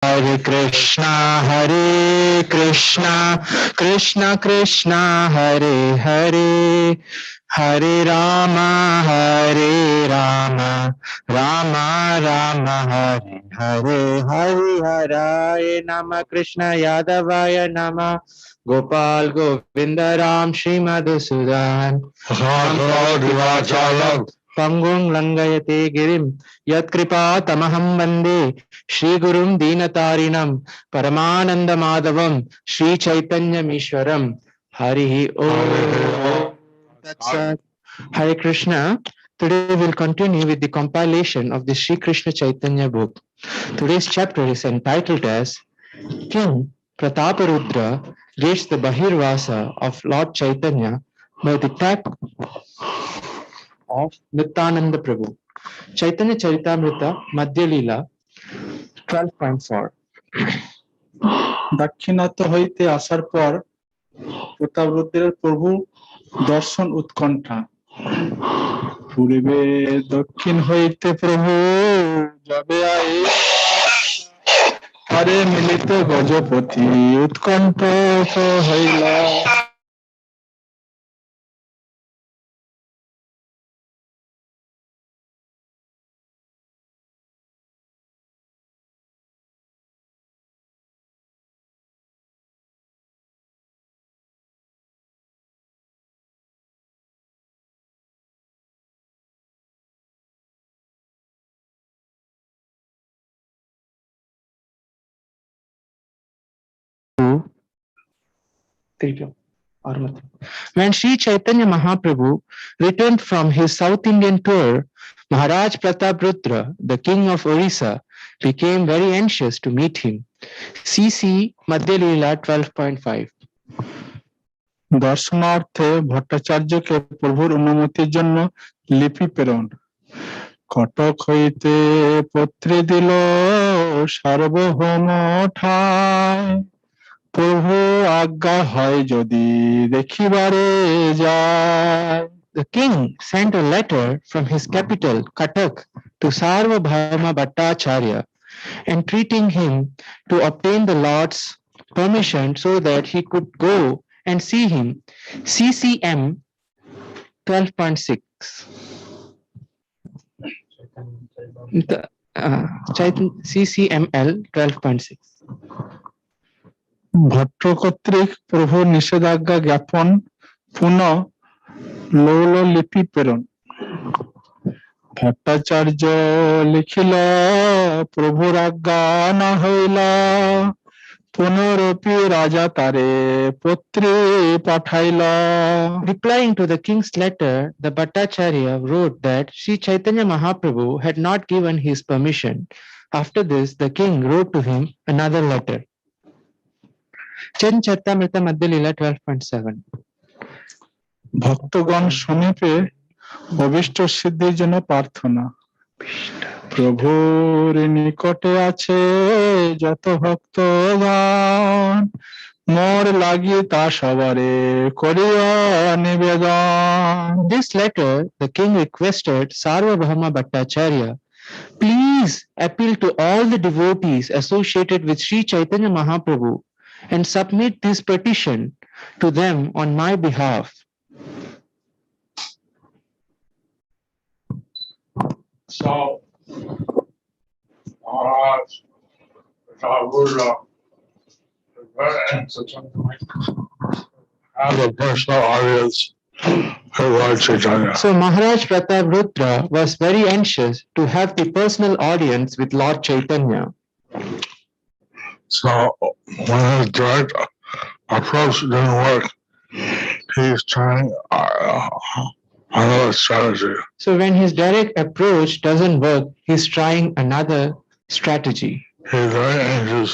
Hare Krishna, Krishna Krishna, Hare Hare, Hare Rama, Rama Rama, Hare Hare, Hare Haraya Nama, Krishna Yadavaya Nama, Gopal Govinda Ram, Shri Madhusudan, Pangung Langayate Girim, Yat Kripa Tamaham Vande, Shri Gurum Dinatarinam, Paramananda Madhavam, Shri Chaitanya Mishwaram, Hari Om. Hare Krishna. Today we'll continue with the compilation of the Shri Krishna Chaitanya book. Today's chapter is entitled as King Pratāparudra reached the Bahirvāsa of Lord Chaitanya by the attack of Nityananda Prabhu. Chaitanya Charitamrita Madhya Leela 12.4 দাক্ষিণাত্য হইতে আসার পর প্রতাপরুদ্রের প্রভু দর্শন উৎকণ্ঠা। পূর্বে দক্ষিণ হইতে প্রভু যাবে আই, আরে মিলিত গজপতি উৎকণ্ঠ হইল। When Sri Chaitanya Mahaprabhu returned from his South Indian tour, Maharaj Pratāparudra, the king of Orissa, became very anxious to meet him. CC Madhya Leela 12.5 দর্শনার্থে ভট্টাচার্যকে প্রভুর অনুমতির জন্য লিপি প্রেরণ। কটক হইতে পত্রে দিল সার্বভৌম ঠায়, প্রভু আজ্ঞা হয় যদি দেখিবারে যায়। The king sent a letter from his capital, Katak, to Sarvabhauma Bhattacharya, entreating him to obtain the Lord's permission so that he could go and see him. CCM 12.6 CCML 12.6 Bhatt কর্তৃক প্রভুর নিষেধাজ্ঞা জ্ঞাপন পুনঃ লৌল লিপি প্রেরণ। ভট্টাচার্য লিখিল প্রভুর আজ্ঞা না হইল, পুনরপি রাজা তারে পত্রে পাঠাইল। Replying to the king's letter, the Bhattacharya wrote that Sri Chaitanya Mahaprabhu had not given his permission. After this, the king wrote to him another letter. Chaitanya Charitamrita Madhya Leela 12.7 ভক্তগণ সমীপে অভিষ্ট সিদ্ধির জন্য প্রার্থনা। প্রভুর নিকটে আছে যত ভক্তগণ, মোর লাগি তা সবারে করিয়া নিবেদন। This letter, the king requested Sarvabhauma Bhattacharya, please appeal to all the devotees associated with Sri Chaitanya Mahaprabhu and submit this petition to them on my behalf. So, Maharaj Pratāparudra is very anxious to have a personal audience with Lord Chaitanya. So Maharaj Pratāparudra was very anxious to have the personal audience with Lord Chaitanya. So when his direct approach didn't work, he's trying another strategy. So when his direct approach doesn't work, he's trying another strategy. He's very anxious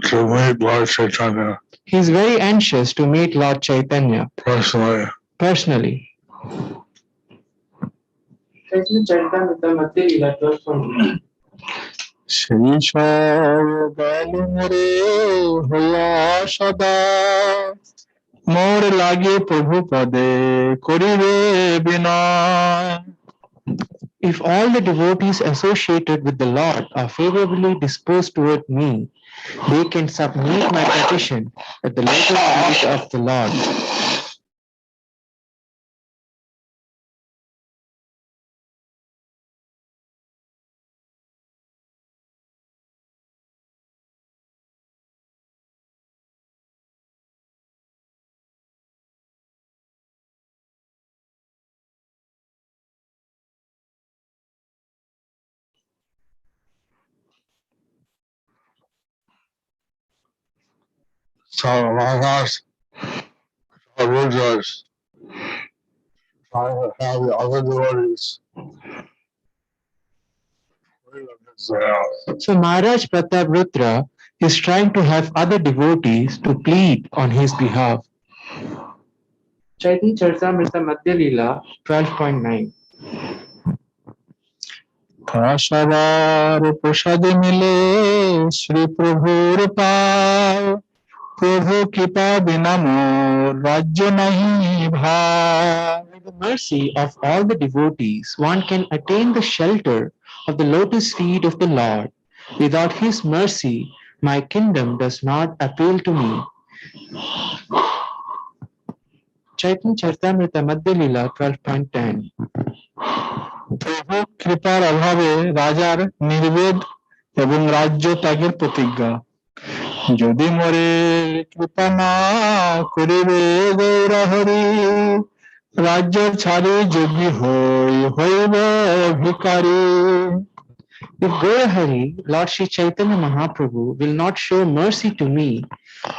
to meet Lord Chaitanya He's very anxious to meet Lord Chaitanya personally. সেই সর্বকাল মোরে হইয়া সদা, মোর লাগে প্রভু পদে করিবে বিনয়। If all the devotees associated with the Lord are favorably disposed toward me, they can submit my petition at the lotus feet of the Lord. So Maharaj Pratāparudra is trying to have the other devotees plead on his behalf. So Maharaj Pratāparudra is trying to have other devotees to plead on his behalf. Chaitanya Charitamrita Madhya Leela 12.9. সবার প্রসাদে মিলে শ্রী প্রভুর পাও প্রভু কৃপা বিনা মোর রাজ্য নাহি ভাই। By the mercy of all the devotees, one can attain the shelter of the lotus feet of the Lord. Without his mercy, my kingdom does not appeal to me. Chaitanya Charitamrita Madhya Leela 12.10. প্রভু কৃপার অভাবে রাজার নির্বেদ এবং রাজ্য ত্যাগের প্রতিজ্ঞা যদি মোরে কৃপা না করিবে গৌরহরি রাজ্য ছাড়ি যোগী হইব ভিকারী। If Gaurahari, Lord Sri Chaitanya Mahaprabhu, will not show mercy to me,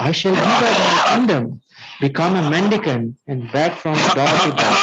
I shall give up my kingdom, become a mendicant, and beg from door to door.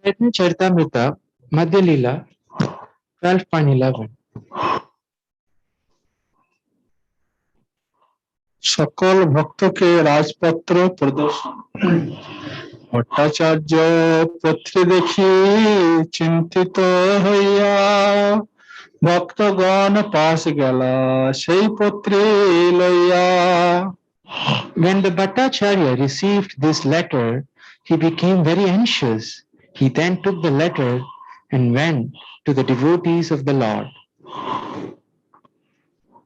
Chaitanya Charitamrita Madhya Leela 12.11. সকল ভক্তকে রাজপত্র প্রদর্শন ভট্টাচার্য পত্রে দেখি চিন্তিত হইয়া ভক্তগণ পাশ গেলা সেই পত্রে লইয়া। When the Bhattacharya received this letter, he became very anxious. He then took the letter and went to the devotees of the Lord.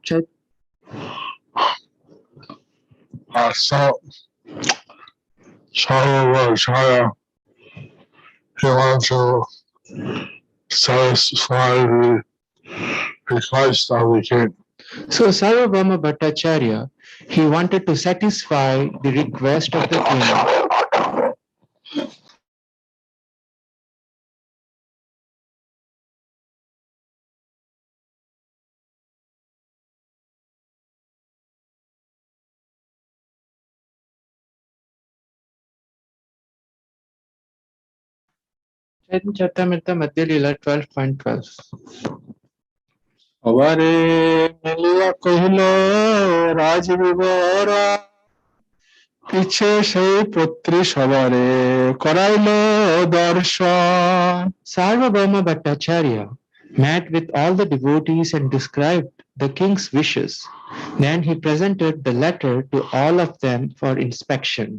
So Sarvabhaumacharya, he wanted to satisfy the request of the king. So Sarvabhauma Bhattacharya, he wanted to satisfy the request of the king. Chaitanya Charitamrita Madhya Leela 12.12. সবারে মিলিয়া কহিল রাজবিবরা পিছে সেই পত্রী সবারে করাইল দর্শন। Sarvabhauma Bhattacharya met with all the devotees and described the king's wishes. Then he presented the letter to all of them for inspection.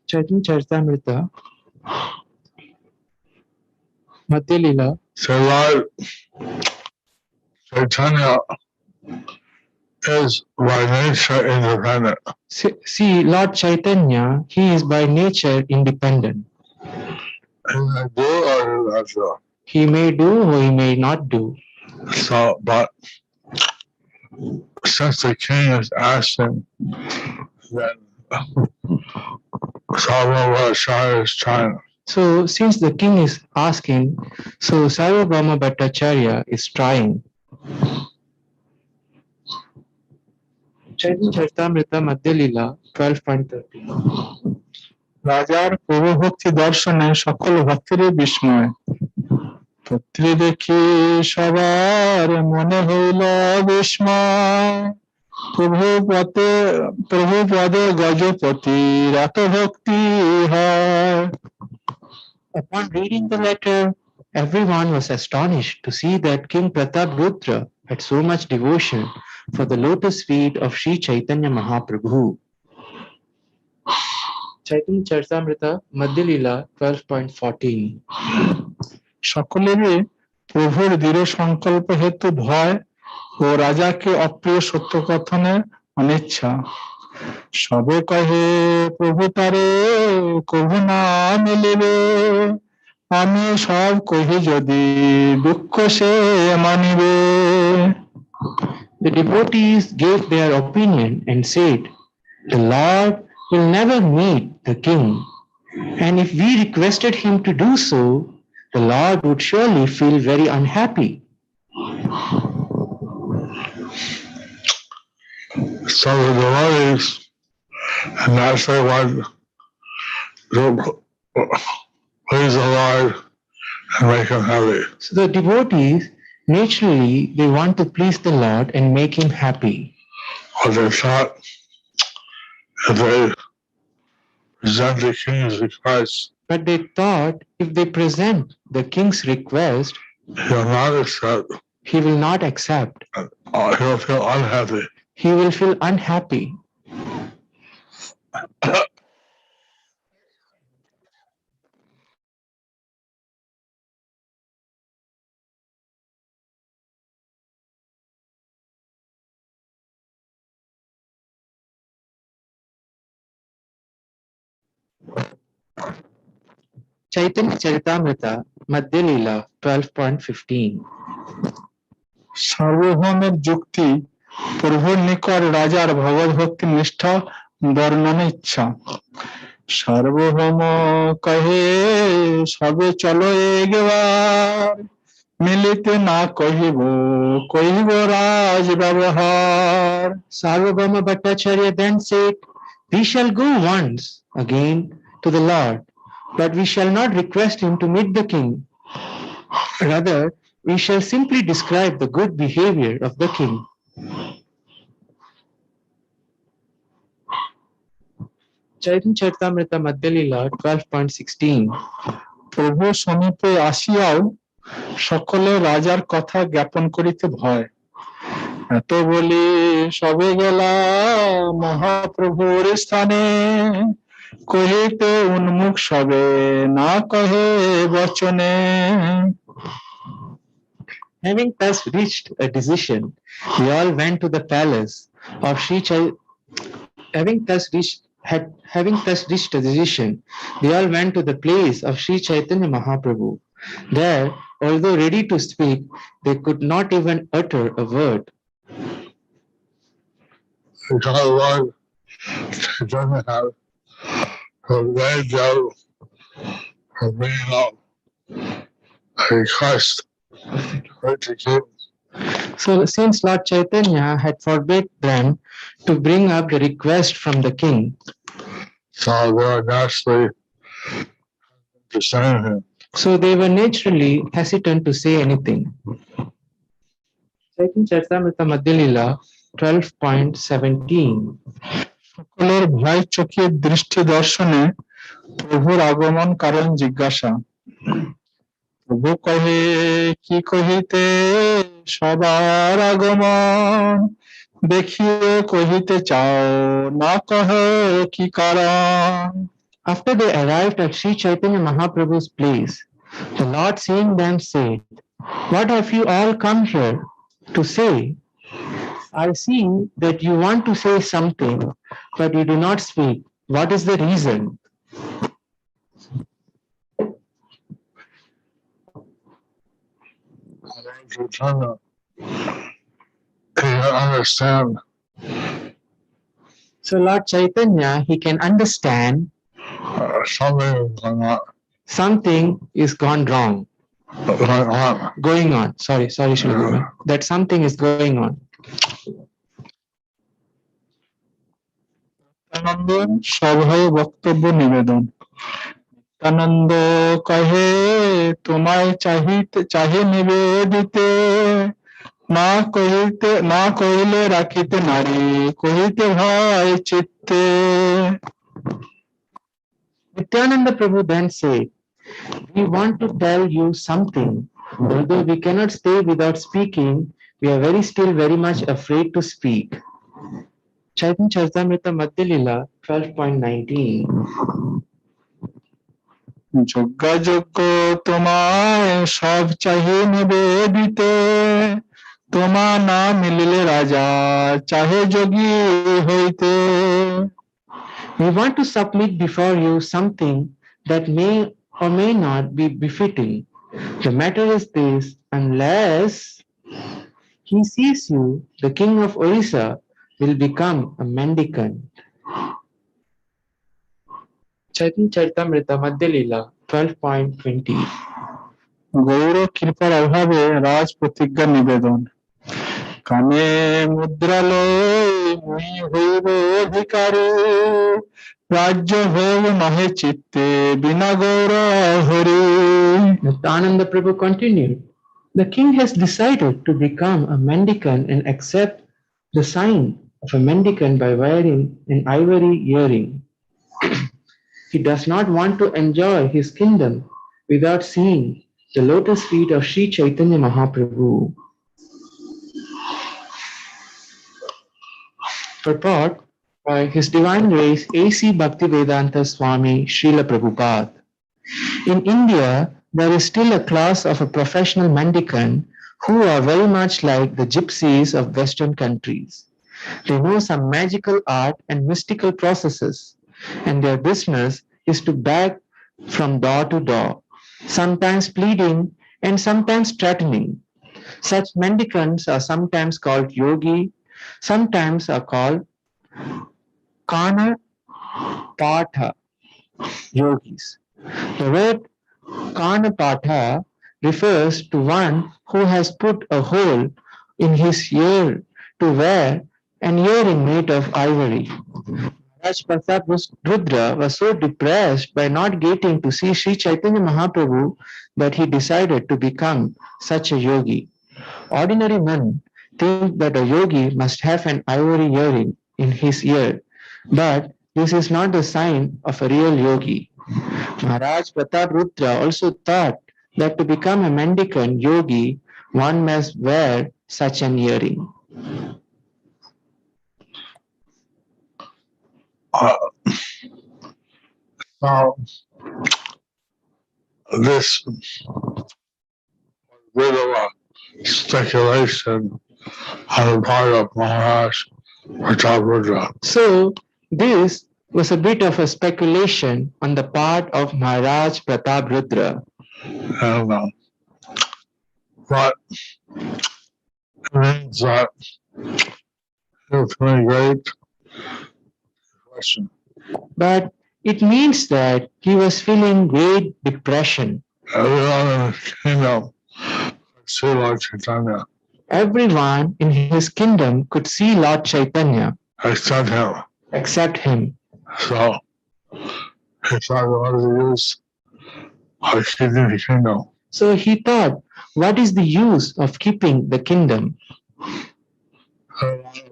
Chaitanya Charitamrita Madhya Leela. So Lord Caitanya is by nature independent. See, Lord Chaitanya, he is by nature independent. He may do or he may not do. He may do or he may not do. So, but since the king is asking, then Sarvabhaumacharya is trying So since the king is asking, so Sarvabhauma Bhattacharya is trying. Chaitanya Charitamrita Madhya Leela 12.30. রাজার প্রভু ভক্তি দর্শনে সকল ভক্তেরই বিস্ময়। পুত্রী দেখি সবার মনে হইল বিস্ময়। প্রভু পদে গজপতির এত ভক্তি হয়। Upon reading the letter, everyone was astonished to see that King Pratāparudra had so much devotion for the lotus feet of Sri Chaitanya Mahaprabhu. Chaitanya Charitamrita Madhya Leela 12.14. সকলেরই প্রভুর দৃঢ় সংকল্প হেতু ভয় ও রাজাকে অপ্রিয় সত্য কথনের অনিচ্ছা। সবে কহে প্রভু তারে কভু না মিলিবে, আমি সব কহি যদি দুঃখ সে মানিবে। The devotees gave their opinion and said, "The Lord will never meet the king, and if we requested him to do so, the Lord would surely feel very unhappy." So the devotees, and that's they want to please the Lord and make him happy. So the devotees, naturally, they want to please the Lord and make him happy. But they thought if they present the king's request, But they thought if they present the king's request, he will not accept. he will not accept. He will feel unhappy. He will feel unhappy. Chaitanya Charitamrita Madhya Leela 12.15. সার্বভৌমের যুক্তি প্রভুর নিকট রাজার ভগবত ভক্তি নিষ্ঠা বর্ণনা ইচ্ছা। সার্বভৌম কহে সবে চলো এগবার, মিলিতে না কহিব কহিব রাজ ব্যবহার। Sarvabhauma Bhattacharya then said, "We shall go once again to the Lord, but we shall not request him to meet the king. Rather, we shall simply describe the good behavior of the king." Chaitanya Charitamrita Madhya Leela 12.16. প্রভু সমীপে আসিয়াও সকলে রাজার কথা জ্ঞাপন করিতে ভয়। এত বলি সবে গেলা মহাপ্রভুর স্থানে, কহিতে উন্মুখ সবে না কহে বচনে। Having thus reached a decision, they all went to the palace of Sri Having thus reached a decision, they all went to the place of Sri Chaitanya Mahaprabhu. There, although ready to speak, they could not even utter a word. Because Lord doesn't have a way out of bringing up a request right to king. So, since Lord Chaitanya had forbid them to bring up the request from the king, So they were naturally discerning him. so they were naturally hesitant to say anything. Chaitanya Charitamrita Madhya Leela 12.17. সকলের ভয় চোখের দৃষ্টি দর্শনে প্রভুর আগমন কারণ জিজ্ঞাসা। প্রভু কহে কি কহিতে সবার আগমন, দেখিয়ে কহিতে চাও না কহে কি কারণ। After they arrived at Sri Chaitanya Mahaprabhu's place, the Lord seeing them said, "What have you all come here to say? I see that you want to say something, but you do not speak. What is the reason?" Chaitanya, he can understand So Lord Chaitanya, he can understand something is not something is gone wrong. Going on. Going on. Sorry, Srila. That something is going on. আনন্দ সভায় বক্তব্য নিবেদন আনন্দ কহে তোমায় চাহে নিবেদিতে না কহিলে রাখিতে নারী কহিতে ভয় চিত্তে Nityananda Prabhu then said, we want to tell you something. Although we cannot stay without speaking, we are still very much afraid to speak. Chaitanya Charitamrita Madhya Lila 12.19. যজ্ঞ তোমায় সব চাহে নিবেদিতে তোমা না মিলিলে রাজা চাহে যোগী হইতে We want to submit before you something that may or may not be befitting. The matter is this, unless he sees you, the king of Orissa will become a mendicant. Chaitanya Charitamrita Madhya Lila 12.20. Gour কৃপার অভাবে রাজ প্রতিজ্ঞা নিবেদন কানে মুদ্রালয় মুই হইব অধিকারী রাজ্য ভোগ নহে চিত্তে বিনা Gour Hari Nityananda Prabhu continued, the king has decided to become a mendicant and accept the sign of a mendicant by wearing an ivory earring. He does not want to enjoy his kingdom without seeing the lotus feet of Sri Chaitanya Mahaprabhu. Purport by His Divine Grace A.C. Bhaktivedanta Swami Srila Prabhupada. In India, there is still a class of a professional mendicant who are very much like the gypsies of Western countries. They know some magical art and mystical processes, and their business is to beg from door to door, sometimes pleading and sometimes threatening. Such mendicants are sometimes called yogi, sometimes are called Kanapatha yogis. The word Kanapatha refers to one who has put a hole in his ear to wear an earring made of ivory. Pratāparudra was so depressed by not getting to see Sri Chaitanya Mahaprabhu that he decided to become such a yogi. Ordinary men think that a yogi must have an ivory earring in his ear, but this is not the sign of a real yogi. Maharaj Pratāparudra also thought that to become a mendicant yogi, one must wear such an earring. Now, this bit of a speculation on the part of Maharaj Pratāparudra. So, this was a bit of a speculation on the part of Maharaj Pratāparudra. And but it means that it's really great question. But it means that he was feeling great depression. Everyone in the kingdom see Lord Caitanya Everyone in his kingdom could see Lord Chaitanya except him. So he thought, what is the use of keeping the kingdom? So he thought, what is the use of keeping the kingdom?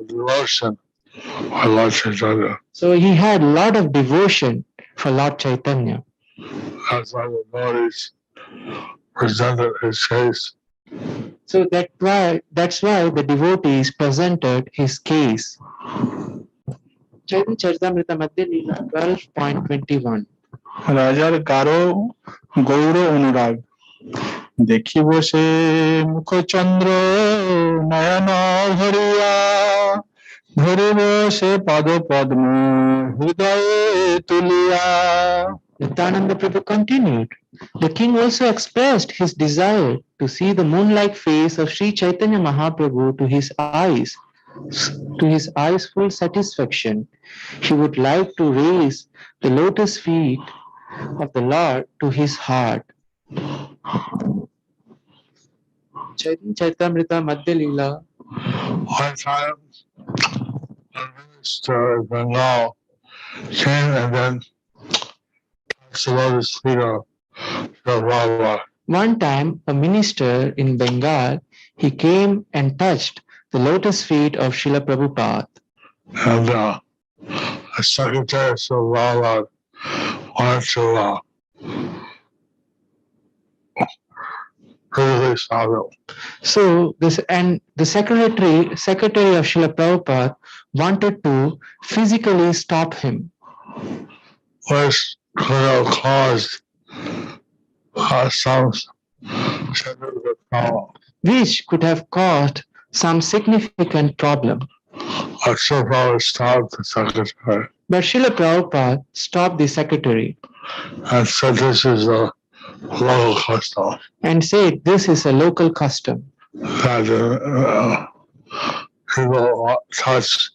Devotion for Lord Caitanya. So he had a lot of devotion for Lord Chaitanya. That's why the devotees presented his case. So that's why the devotees presented his case. Chaitanya Charitamrita Madhya Lila 12.21. রাজার গারো গৌর অনুরাগ দেখিব সে মুখচন্দ্র নয়ন ভরিয়া ধরিব সে পদ পদ্ম হৃদয়ে তুলিয়া Nityananda Prabhu continued. The king also expressed his desire to see the moon-like face of Sri Chaitanya Mahaprabhu to his eyes' full satisfaction. He would like to raise the lotus feet of the Lord to his heart. Chaitanya Charitamrita Madhya Leela. One time, a minister in Bengal came and then touched the lotus feet of Pratāparudra. One time, a minister in Bengal, he came and touched the lotus feet of Srila Prabhupada. And the secretary of Pratāparudra wanted to really stop it. So the secretary of Srila Prabhupada wanted to physically stop him, Which could have caused some significant problem. which could have caused some significant problem. But so far stopped the secretary But Srila Prabhupada stopped the secretary and said this is a local custom and said this is a local custom that people touch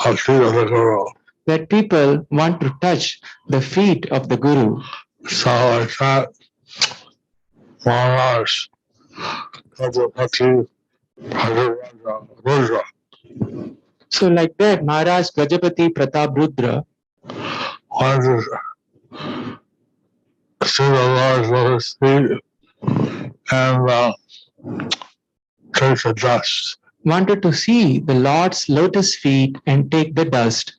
a feet of the Guru. that people want to touch the feet of the Guru. So like that, Maharaj Pratāparudra So like that, Maharaj Gajapati Pratāparudra wanted to see the Lord's lotus feet and take the dust. wanted to see the Lord's lotus feet and take the dust.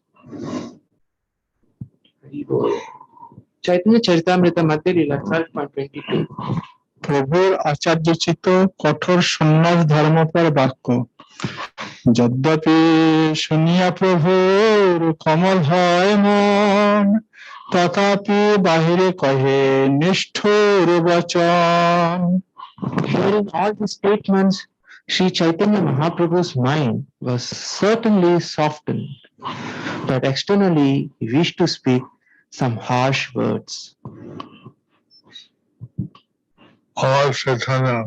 Chaitanya Charitamrita Madhya Leela 12.22. প্রভুর আচার্যচিত কঠোর সন্ন্যাস ধর্মপর বাক্য যদ্যপি শুনিয়া প্রভুর কমল হয় মন তথাপি বাহিরে কহে নিষ্ঠুর বচন. Hearing all the statements, Sri Chaitanya Mahaprabhu's mind was certainly softened, but externally he wished to speak some harsh words. Lord Caitanya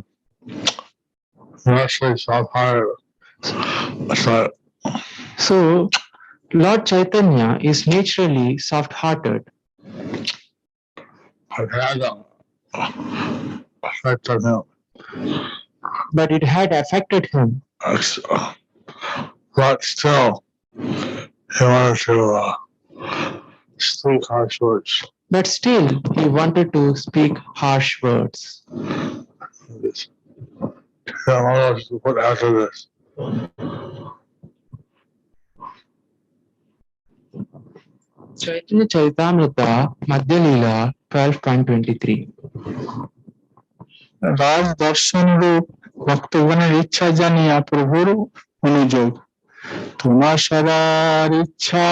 naturally soft-hearted. So, Lord Chaitanya is naturally soft-hearted, It had affected him. but it had affected him. But still, he wanted to speak harsh words. But still, he wanted to speak harsh words. Yeah, what else to put after this? Chaitanya Charitamrita Madhya Leela 12.23. রাজ দর্শন রূপ ভক্তগণের ইচ্ছা জানিয়া প্রভুর অনুযোগ তোমার সবার ইচ্ছা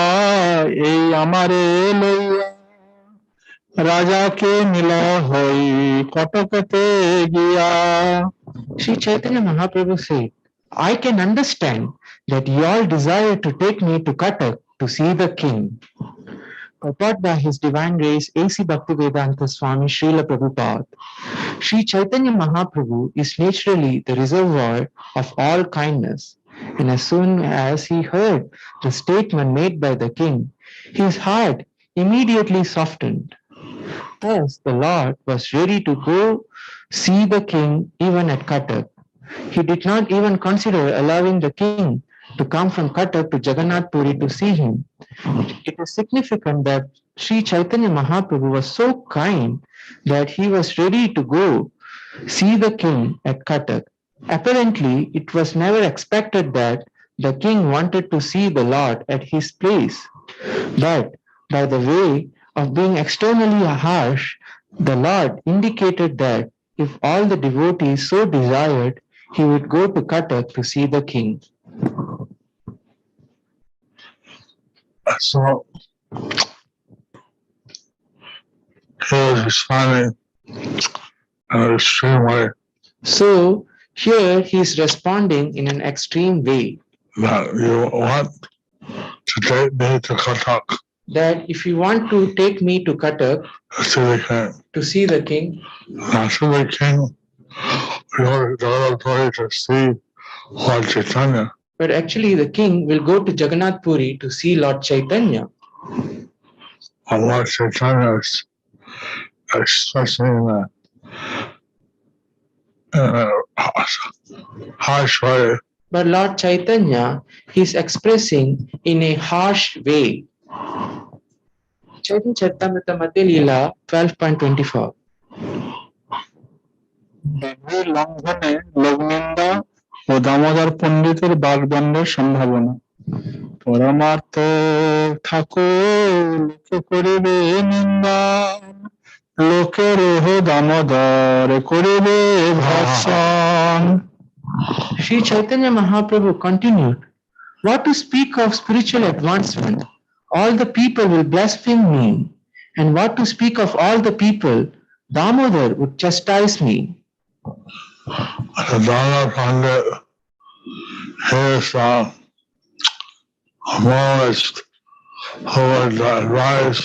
এই আমারে লইয়া রাজাকে মিলা হই কটকতে গিয়া. Sri Chaitanya Mahaprabhu said, I can understand that you all desire to take me to Cuttack to see the king. Purport by His Divine Grace A.C. Bhaktivedanta Swami Srila Prabhupada. Sri Chaitanya Mahaprabhu is naturally the reservoir of all kindness, and as soon as he heard the statement made by the king, his heart immediately softened. Thus, the Lord was ready to go see the king even at Cuttack. He did not even consider allowing the king to come from Cuttack to Jagannath Puri to see him. It is significant that Sri Chaitanya Mahaprabhu was so kind that he was ready to go see the king at Cuttack. Apparently, it was never expected that the king wanted to see the Lord at his place. But by the way of being externally harsh, the Lord indicated that if all the devotees so desired, he would go to Cuttack to see the king. So he was responding in an extreme way So here he is responding in an extreme way that you want to take me to Cuttack that if you want to take me to Cuttack to see the king. to see the king, After the king, we go to Jagannath Puri to see Lord Caitanya. but actually the king will go to Jagannath Puri to see Lord Chaitanya. And Lord Caitanya is expressing in a harsh way. But Lord Chaitanya is expressing in a harsh way. Chaitanya Charitamrita Madhya Leela 12.24. বিধি লঙ্ঘনে লোকনিন্দা ও দামোদর পণ্ডিতের বাগদণ্ডের সম্ভাবনা। পরমার্থ ঠাকুর লোকে করিবে নিন্দা, লোকের দামোদর করিবে ভর্ষণ। Sri Chaitanya Mahaprabhu continued, what to speak of spiritual advancement? All the people will blaspheme me. And what to speak of all the people? Damodar would chastise me. Dana Pandit is a moralist who would advise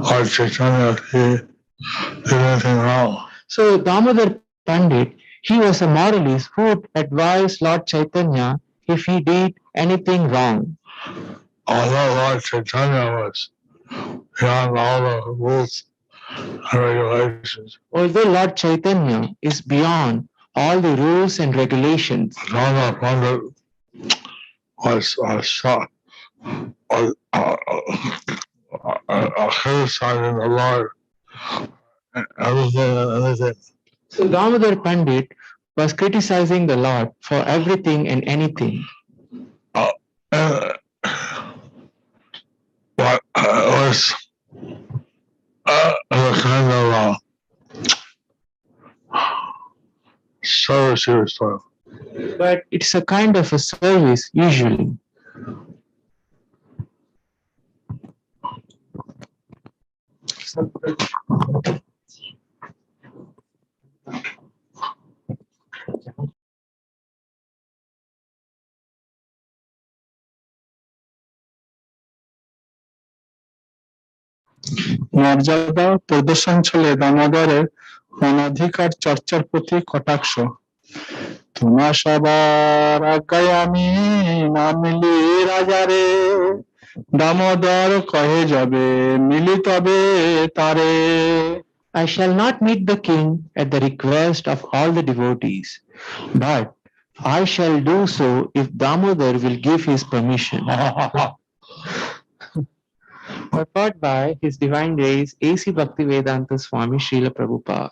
Lord Chaitanya if he did anything wrong. So Damodar Pandit, he was a moralist who would advise Lord Chaitanya if he did anything wrong. Although Lord Chaitanya was beyond all the rules and regulations, Although Lord Chaitanya is beyond all the rules and regulations, Dana Pandit was criticizing the Lord everything and anything. so Damodar Pandit was criticizing the Lord for everything and anything. But it was a kind of service he was doing. But it's a kind of a service usually. মর্যাদা প্রদর্শন ছিল দামোদরের অনধিকার চর্চার প্রতি কটাক্ষ। তোমা সবার আজ্ঞায় আমি না মিলি রাজারে, দামোদর কহে যাবে মিলি তবে তারে। I shall not meet the king at the request of all the devotees, but I shall do so if Damodar will give his permission. Purport by His Divine Grace A.C. Bhaktivedanta Swami Srila Prabhupada.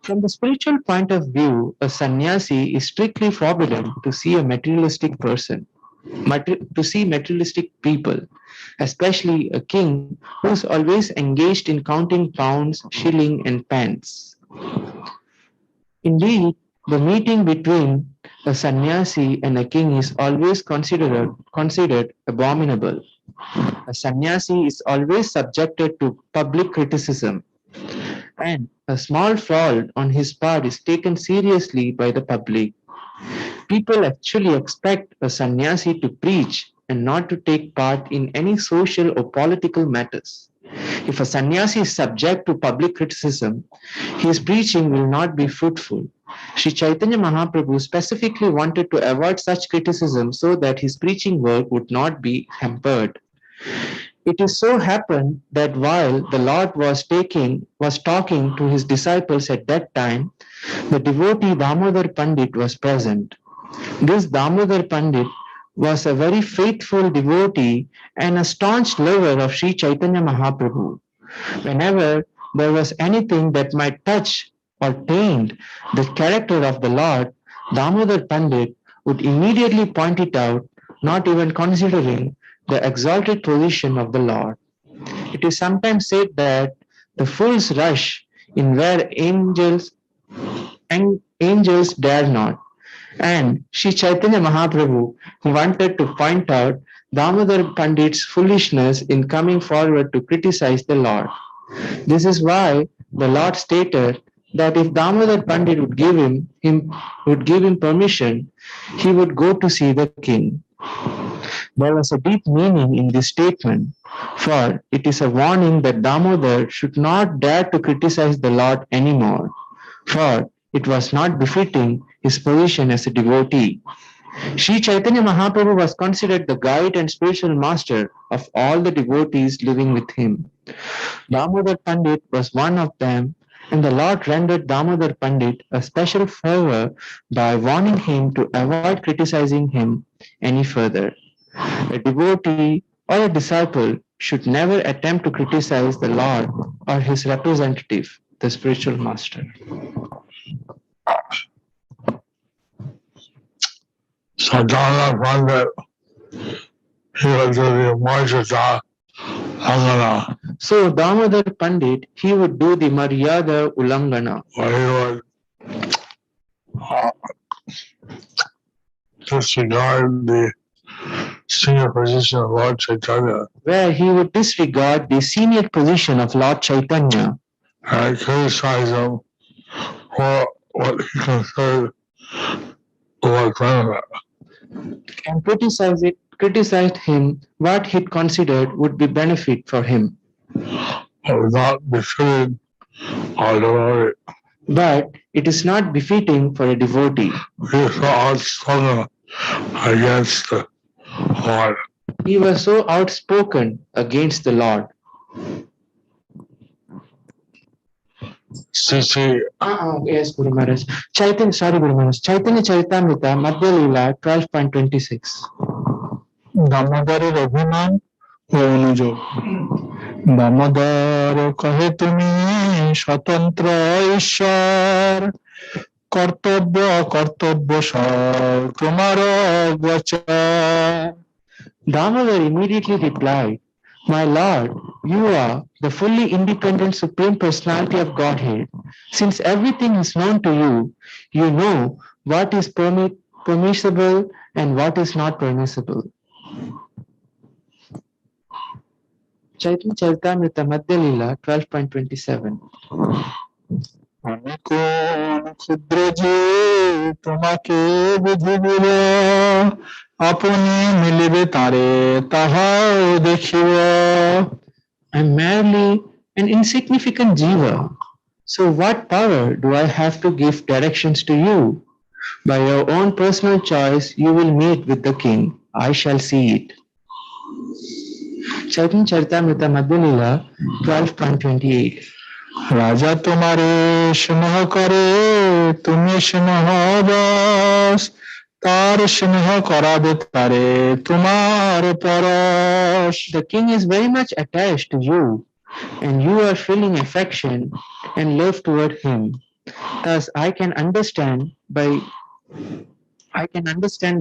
From the spiritual point of view, a sannyasi is strictly forbidden to see a materialistic person, to see materialistic people, especially a king who is always engaged in counting pounds, shilling, and pence. Indeed, the meeting between a sannyasi and a king is always considered abominable. A sannyasi is always subjected to public criticism, and a small fault on his part is taken seriously by the public. People actually expect a sannyasi to preach and not to take part in any social or political matters. If a sannyasi is subject to public criticism, his preaching will not be fruitful. Sri Chaitanya Mahaprabhu specifically wanted to avoid such criticism so that his preaching work would not be hampered. It is so happened that while the Lord was talking to his disciples at that time, the devotee Damodar Pandit was present. This Damodar Pandit was a very faithful devotee and a staunch lover of Sri Chaitanya Mahaprabhu. Whenever there was anything that might touch or taint the character of the Lord, Damodar Pandit would immediately point it out, not even considering the exalted position of the Lord. It is sometimes said that the fools rush in where angels dare not. And Sri Chaitanya Mahaprabhu wanted to point out Damodar Pandit's foolishness in coming forward to criticize the Lord. This is why the Lord stated that if Damodar Pandit would give him permission, he would go to see the king. There was a deep meaning in this statement, for it is a warning that Damodar should not dare to criticize the Lord anymore, for it was not befitting his position as a devotee. Sri Chaitanya Mahaprabhu was considered the guide and spiritual master of all the devotees living with him. Damodar Pandit was one of them, and the Lord rendered Damodar Pandit a special favor by warning him to avoid criticizing him any further. A devotee or a disciple should never attempt to criticize the Lord or his representative, the spiritual master. So Dhamma Pandit, he would do the Marjata Langana, So Damodar Pandit, he would do the Maryada Ulangana, where he would disregard the senior position of Lord Chaitanya where he would disregard the senior position of Lord Chaitanya and criticize him for what he considered was benefit. and criticized him what he considered would be benefit for him. It was not befitting our devotee. But it is not befitting for a devotee. He is so outspoken against the Lord. He was so outspoken against the Lord. CC Yes, Guru Maharaj. Chaitanya Charitamrita, Madhya Leela, 12.26. দামোদরের অভিমান ও অনুযোগ। দামোদর কহে তুমি স্বতন্ত্র ঈশ্বর, কর্তব্য কর্তব্য সব তোমার গোচর। Damodar immediately replied, My Lord, you are the fully independent Supreme Personality of Godhead. Since everything is known to you, you know what is permissible and what is not permissible. Chaitanya Charitamrita Madhya Leela 12.27. আমি কোন ক্ষুদ্র যে তোমাকে বুঝিব, আপনি মিলিবে তারে তাহাও দেখিব। I'm merely an insignificant jiva. So what power do I have to give directions to you? By your own personal choice, you will meet with the king. I shall see it. Chaitanya Charitamrita Madhya Leela 12.28. রাজা তোমারে স্নেহ করে, তুমি স্নেহ বশ, তার স্নেহ করাবে তারে তোমার পরশ। The king is very much attached to you, and you are feeling affection and love toward him. Thus, I can understand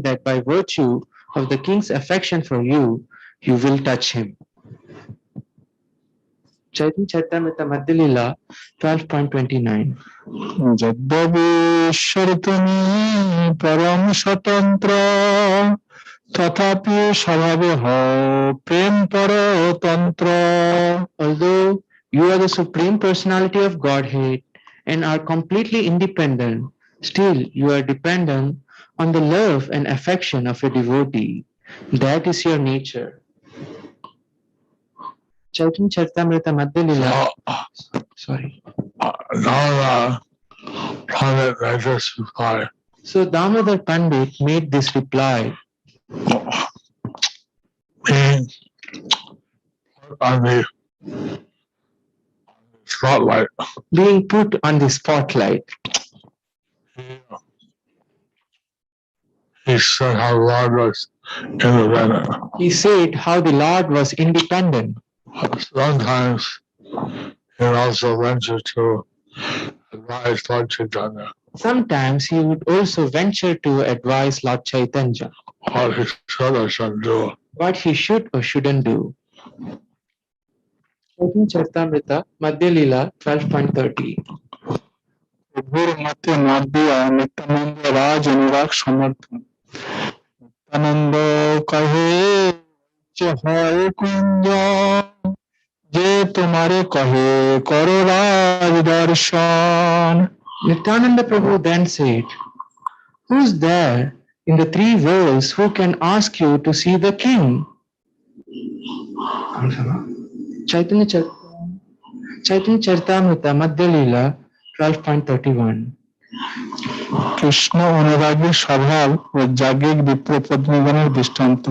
that by virtue of the king's affection for you, you will touch him. Chaitanya Charitamrita Madhya Leela 12.29. যদ্যপি ঈশ্বর তুমি পরম স্বতন্ত্র, তথাপি স্বভাবে হও প্রেম পরতন্ত্র। Although you are the Supreme Personality of Godhead and are completely independent, still you are dependent on the love and affection of a devotee. That is your nature. Chaitanya Charitamrita Madhya Leela. Sorry. Nala Pandit made this reply. So Damodar Pandit made this reply. Being put on the spotlight. Being put on the spotlight. He said how Lord was independent. He said how the Lord was independent. Sometimes he also ventured to advise Lord Chaitanya Sometimes he would also venture to advise Lord Chaitanya what he should or shouldn't do. what he should or shouldn't do. Chaitanya Charitamrita Madhya Leela 12.30. প্রভুর মতে মত দিয়া নিত্যানন্দ রাজ অনুরাগ সমর্থন। নিত্যানন্দ কহে যে হয় কুঞ্জন, যে তোমারে কহে করো রাজ দর্শন। Nityananda Prabhu then said, Who's there in the three worlds who can ask you to see the king? Chaitanya Charitamrita Madhya Leela 12.31. Krishna অনুরাগীর স্বভাব ও যাজ্ঞিক বিপ্রপত্নীগণের দৃষ্টান্ত।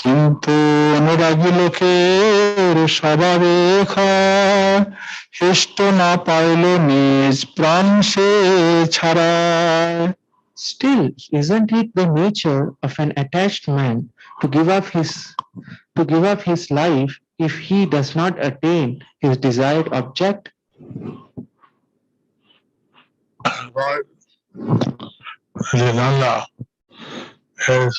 কিন্তু অনুরাগী লোকের স্বভাবে ক্ষয়, হিষ্ট না পাইল নিজ প্রাণ সে ছাড়ায়। Still, isn't it the nature of an attached man to give up his life if he does not attain his desired object? But Nityananda is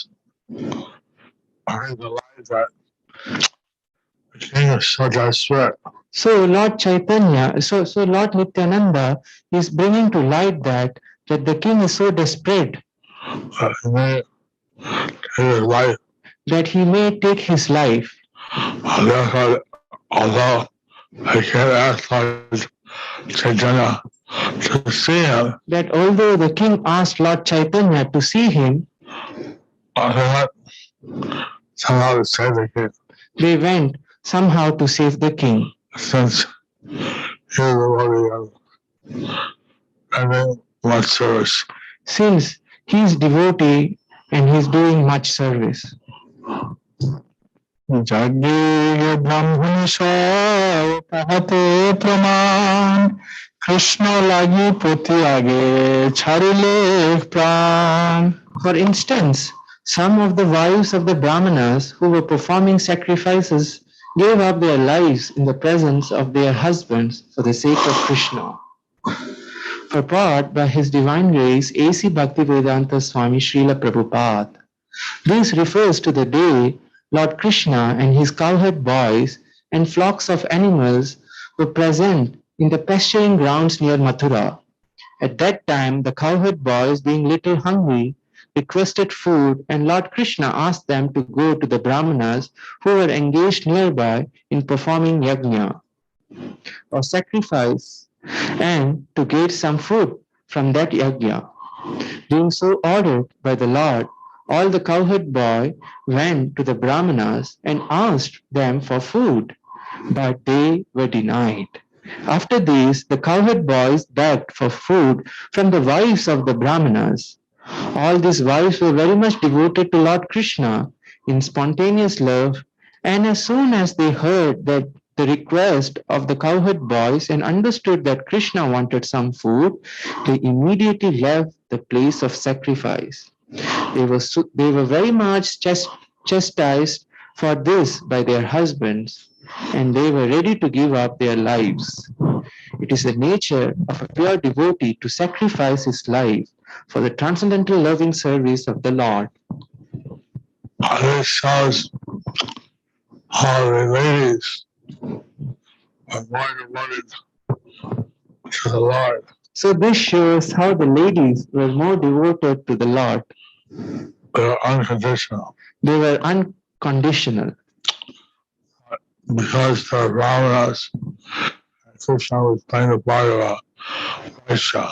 realized that the king is so desperate. So Lord Chaitanya, so Lord Nityananda is bringing to light that the king is so desperate He may take his life. that he may take his life. Therefore, although I can't ask Lord Caitanya to see him, That although the king asked Lord Chaitanya to see him, he went somehow to save the king, they went somehow to save the king, since he was already having much service. since he is devotee and he is doing much service. যাজ্ঞিক ব্রাহ্মণী সব তাহাতে প্রমাণ, কৃষ্ণ লাগি প্রতি আগে ছাড়িলে প্রাণ। For instance, some of the wives of the Brahmanas who were performing sacrifices gave up their lives in the presence of their husbands for the sake of Krishna. Purport by His Divine Grace A.C. Bhaktivedanta Swami Srila Prabhupada. This refers to the day Lord Krishna and his cowherd boys and flocks of animals were present in the pasturing grounds near Mathura. At that time, the cowherd boys, being little hungry, requested food, and Lord Krishna asked them to go to the Brahmanas who were engaged nearby in performing yajna or sacrifice and to get some food from that yajna. Being so ordered by the Lord, all the cowherd boy went to the Brahmanas and asked them for food, but they were denied. After this, the cowherd boys begged for food from the wives of the Brahmanas. All these wives were very much devoted to Lord Krishna in spontaneous love, and as soon as they heard that the request of the cowherd boys and understood that Krishna wanted some food, they immediately left the place of sacrifice. They were very much chastised for this by their husbands, and they were ready to give up their lives. It is the nature of a pure devotee to sacrifice his life for the transcendental loving service of the Lord. This shows how the ladies are more devoted to the Lord. So this shows how the ladies were more devoted to the Lord. They are unconditional. They were unconditional. Because the Brahmanas and Krishna was playing the Bahirvāsa.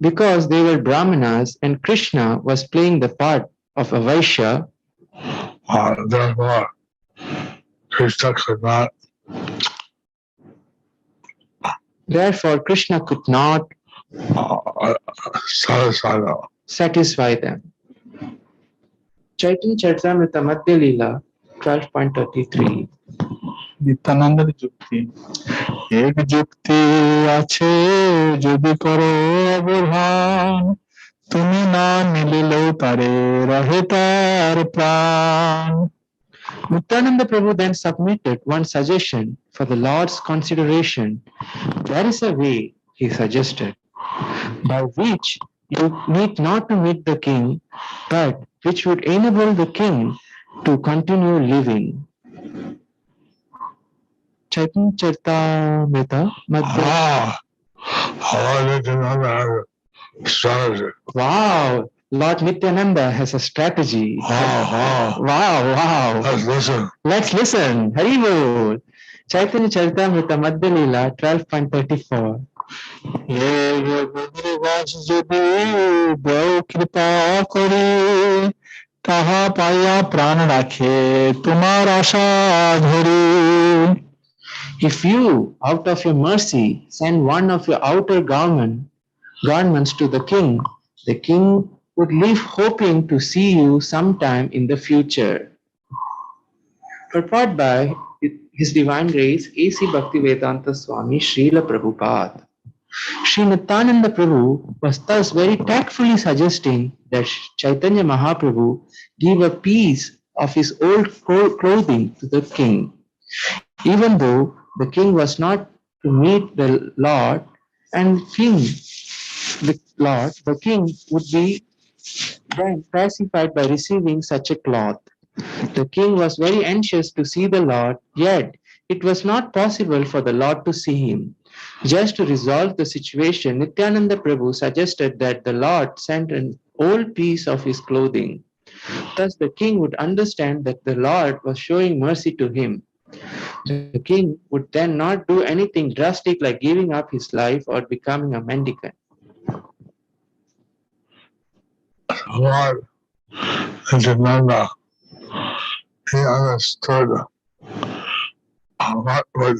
Because they were Brahmanas and Krishna was playing the part of a Vaishya, Therefore, Krishna could not satisfy them. Chaitanya Charitamrita Madhya Leela 12.33. নিত্যানন্দের যুক্তি। এক যুক্তি আছে যদি করো অবধান, তুমি না মিলিলেও তারে রহে তার প্রাণ। Nityananda Prabhu then submitted one suggestion for the Lord's consideration. There is a way, he suggested, by which you need not to meet the king, but which would enable the king to continue living. Chaitanya Charitamrita Madhya. Wow, Lord Nityananda has a strategy. Wow. Let's listen. Hari Bol. Chaitanya Charitamrita Madhya Leela 12.34. যদি দেও কৃপা করে, তাহা পাইয়া প্রাণ রাখে তোমার আশা ধরে। If you, out of your mercy, send one of your outer garments to the king, The king would live hoping to see you sometime in the future. Purport by His Divine Grace A.C. Bhaktivedanta Swami Srila Prabhupada. Sri Nityananda Prabhu was thus very tactfully suggesting that Chaitanya Mahaprabhu give a piece of his old clothing to the king. Even though the king was not to meet the Lord the king would be then pacified by receiving such a cloth. The king was very anxious to see the Lord, yet it was not possible for the Lord to see him. Just to resolve the situation, Nityananda Prabhu suggested that the Lord sent an old piece of his clothing. Thus, the king would understand that the Lord was showing mercy to him. The king would then not do anything drastic like giving up his life or becoming a mendicant. Lord Nityananda, he understood what would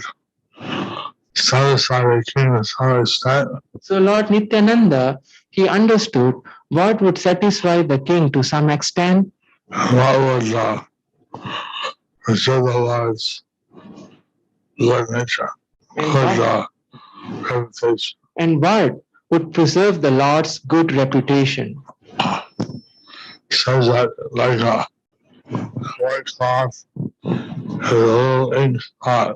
satisfy the king to some extent. So Lord Nityananda, he understood what would satisfy the king to some extent, what would preserve the Lord's good nature, good reputation. and what would preserve the Lord's good reputation. Says that like a white cloth with a little ink spot,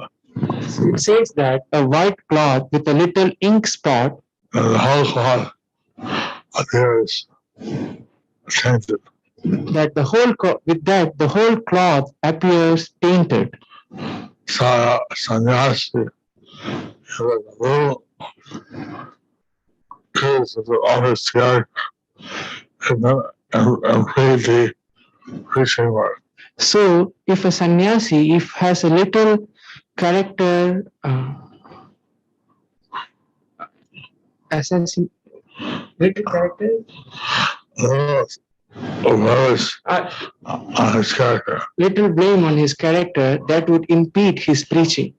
It says that a white cloth with a little ink spot, and the whole cloth appears tainted. that the whole cloth appears tainted. So sannyasi is a little criticism of his character and plead the preaching work. So if a sannyasi has a little character little character On his character. Little blame on his character, that would impede his preaching.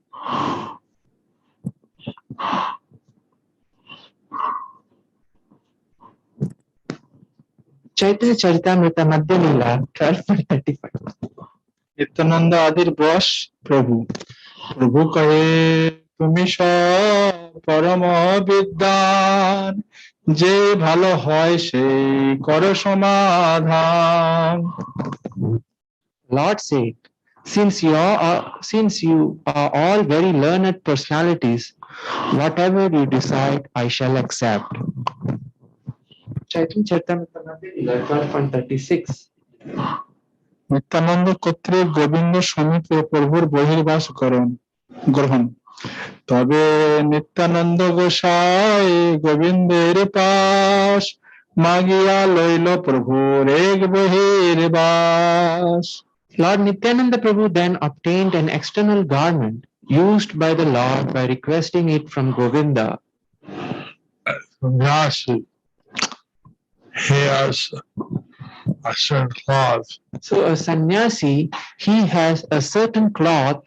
Chaitanya Charitamrita Madhya Leela 12.35. Nityananda আদির বশ প্রভু প্রভু কহে তুমি সব পরম বিদ্বান যে ভালো হয় সেই কর সমাধান Lord said, since you are all very learned personalities, whatever you decide, I shall accept. Chaitanya Charitamrita Madhya Leela 12.36. Nityananda কর্তৃক গোবিন্দ সমীপে প্রভুর বহির্বাস গ্রহণ তবে নিত্যানন্দ গোসাই গোবিন্দের পাশ মাগিয়া লইল প্রভুর এক বহির্বাস Lord Nityananda Prabhu then obtained an external garment used by the Lord by requesting it from Govinda. Sannyasi, he has a certain cloth. So a sannyasi, he has a certain cloth.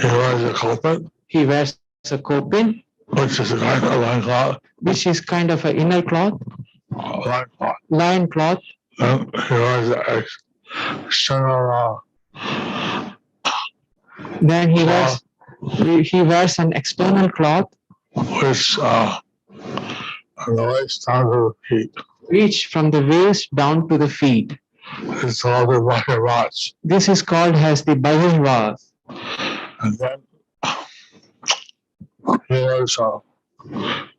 He wears a kopin. He wears a kopin, Which is a kind of line cloth. which is kind of an inner cloth, Line cloth. lion cloth. And he wears an external Then he wears an external cloth which from the waist down to the feet. reach from the waist down to the feet. It's called the Bahirvāsa. This is called as the Bahirvāsa. And then he wears a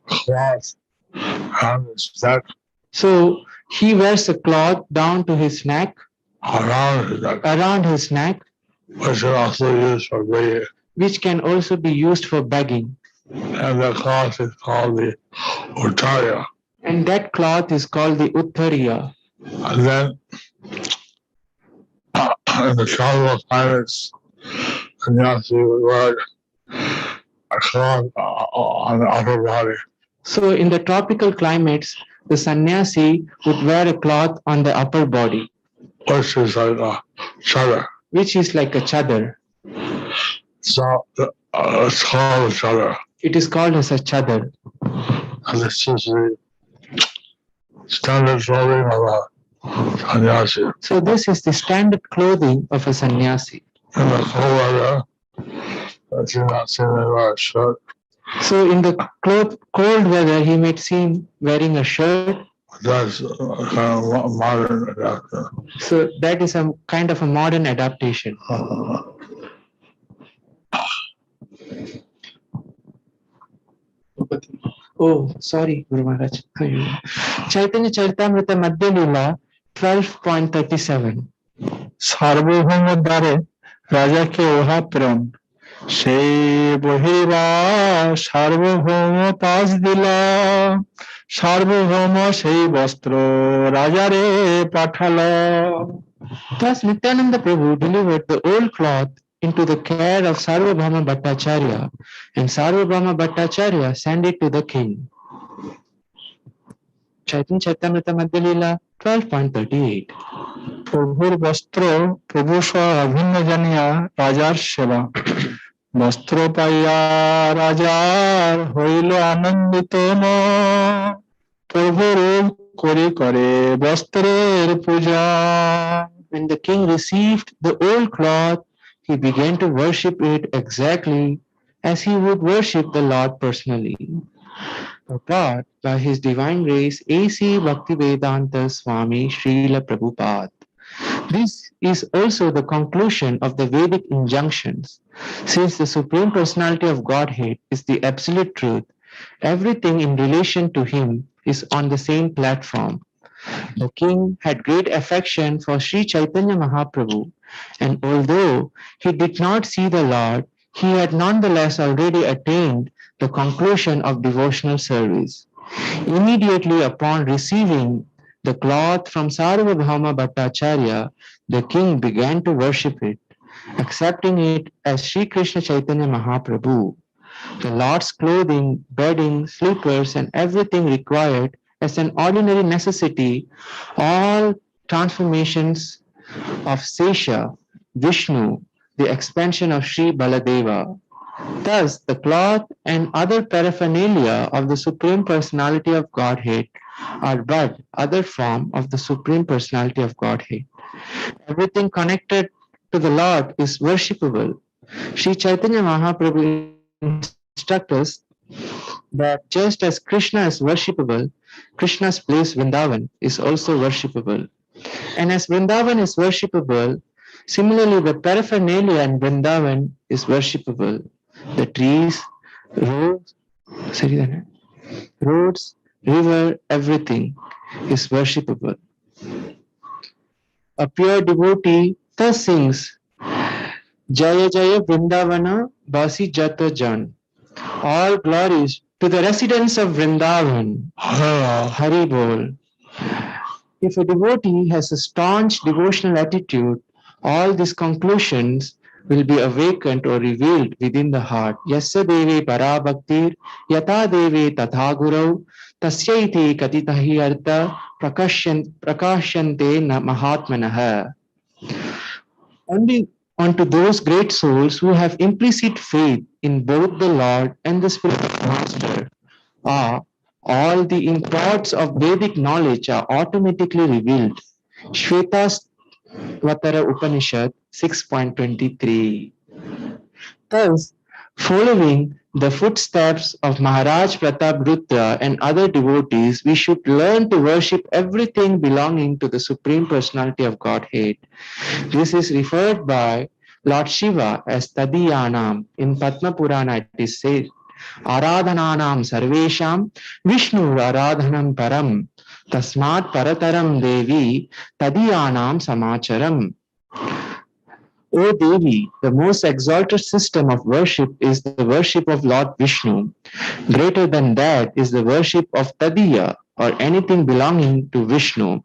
cloth around his neck. So he wears a cloth down to his neck, Around his neck, which which is also used for begging. which can also be used for begging. And the cloth is called the Uttarya. And that cloth is called the Uttariya. And then in the tropical climates, sannyasi would wear a cloth on the upper body. So in the tropical climates, the sannyasi would wear a cloth on the upper body, Which is like a chadar. which is like a chadar. So it's called a chadar. It is called as a chadar. And this is standard clothing of a sannyasi. So this is the standard clothing of a sannyasi. In the cold weather, you not see me wear a shirt. So in the cold weather, he might seem wearing a shirt. That's kind of modern adaptation. So that is a kind of a modern adaptation. Oh, sorry, Guru Maharaj. Chaitanya Charitamrita Madhya Leela 12.37. সার্বভৌম দ্বারে রাজাকে ওহা প্রেম সেই বহির্বা সার্বভৌম তাজ দিলা সার্বভৌম সেই বস্ত্র রাজারে পাঠালো। Thus Nityananda Prabhu delivered the old cloth into the care of Sarvabhauma Bhattacharya, and Sarvabhauma Bhattacharya sent it to the king. Chaitanya Charitamrita Madhya Leela 12.38. প্রভুর বস্ত্র প্রভু সহ অভিন্ন জানিয়া রাজার সেবা বস্ত্র পাইয়া রাজার হইল আনন্দিত প্রভু রূপ করি করে বস্ত্রের পূজা। When the king received the old cloth, he began to worship it exactly as he would worship the Lord personally. Purport by His Divine Grace A.C. Bhaktivedanta Swami Srila Prabhupada. This is also the conclusion of the Vedic injunctions. Since the Supreme Personality of Godhead is the absolute truth, everything in relation to Him is on the same platform. The king had great affection for Sri Caitanya Mahaprabhu, and although he did not see the Lord, he had nonetheless already attained the conclusion of devotional service. Immediately upon receiving the cloth from Sarvabhauma Bhattacharya, the king began to worship it, accepting it as Sri Krishna Chaitanya Mahaprabhu. The Lord's clothing, bedding, slippers, and everything required as an ordinary necessity, all transformations of Sesha, Vishnu, the expansion of Sri Baladeva. Thus, the cloth and other paraphernalia of the Supreme Personality of Godhead are but other form of the Supreme Personality of Godhead. Everything connected to the Lord is worshipable. Sri Chaitanya Mahaprabhu instructs us that just as Krishna is worshipable, Krishna's place Vrindavan is also worshipable. And as Vrindavan is worshipable, similarly the paraphernalia in Vrindavan is worshipable. The trees, roads, river, everything is worshipable. A pure devotee thus sings, Jaya Jaya Vrindavana Basi Jata Jan. All glories to the residents of Vrindavan. Hari Bol. If a devotee has a staunch devotional attitude, all these conclusions will be awakened or revealed within the heart. Yasya deve para bhaktir, yata deve tatha gurau, tasyaiti katitahi artha prakashyante mahatmanaha. Only unto those great souls who have implicit faith in both the Lord and the Spirit Master are all the imports of Vedic knowledge are automatically revealed. Shvetashvatara Upanishad 6.23. Thus, following the footsteps of Maharaj Pratāparudra and other devotees, we should learn to worship everything belonging to the Supreme Personality of Godhead. This is referred by Lord Shiva as Tadiyanam. In Padma Purana it is said, Aradhananam Sarvesham Vishnu Aradhanam Param Tasmat Parataram Devi Tadiyanam Samacharam. O Devi, the most exalted system of worship is the worship of Lord Vishnu. Greater than that is the worship of Tadiya, or anything belonging to Vishnu.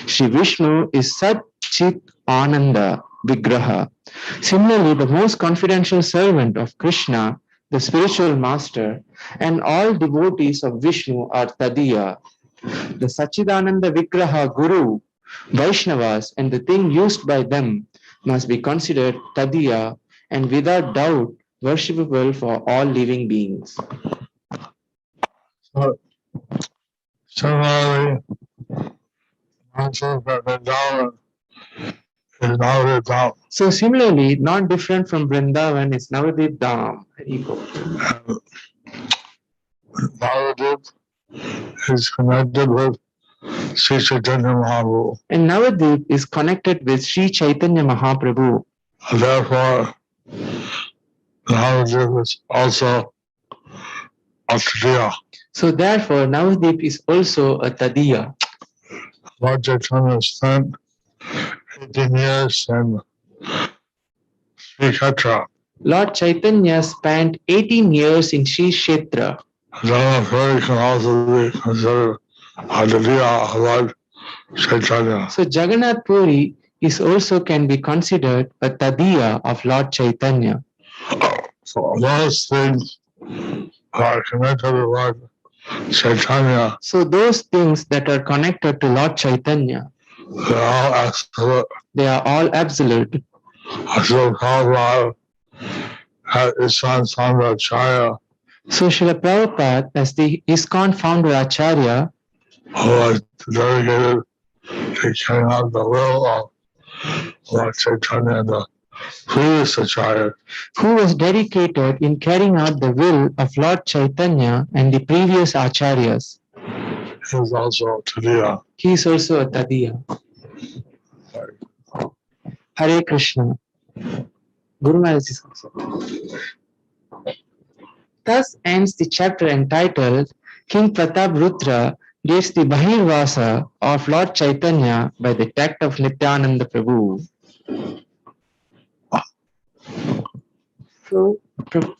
Shri Vishnu is Sat Chit Ananda Vigraha. Similarly, the most confidential servant of Krishna, the spiritual master, and all devotees of Vishnu are Tadiya. The Sachidananda Vigraha Guru, Vaishnavas, and the thing used by them must be considered Tadiya and without doubt worshipable for all living beings. Similarly, Also, Vrindavan is Navadip Dham. So similarly, not different from Vrindavan is Navadip Dham. And Navadip is connected with Sri Chaitanya Mahaprabhu. And Navadip is connected with Sri Chaitanya Mahaprabhu. And therefore, Navadip is also a Tadiya. So therefore, Navadip is also a Tadiya. Lord Chaitanya spent 18 years in Sri Kshetra. Lord Chaitanya spent 18 years in Sri Kshetra. Jagannath can also be considered a Tadiya of Lord Chaitanya. So Jagannath Puri is also can be considered a Tadiya of Lord Chaitanya. So those things are connected with Lord Chaitanya. So those things that are connected to Lord Chaitanya, They're all absolute. they are all absolute. So Prabhupada had his son Acharya, So Srila Prabhupada, as the ISKCON founder Acharya, who was dedicated to carrying out the will of Lord Chaitanya and the previous Acharya, who was dedicated in carrying out the will of Lord Chaitanya and the previous Acharyas, he was also Tadiya. he is also a Tadiya. Hare Krishna. Guru Maharaj is also. Thus ends the chapter entitled King Pratāparudra gets the Bahirvāsa of Lord Chaitanya by the tact of Nityananda Prabhu. So, okay.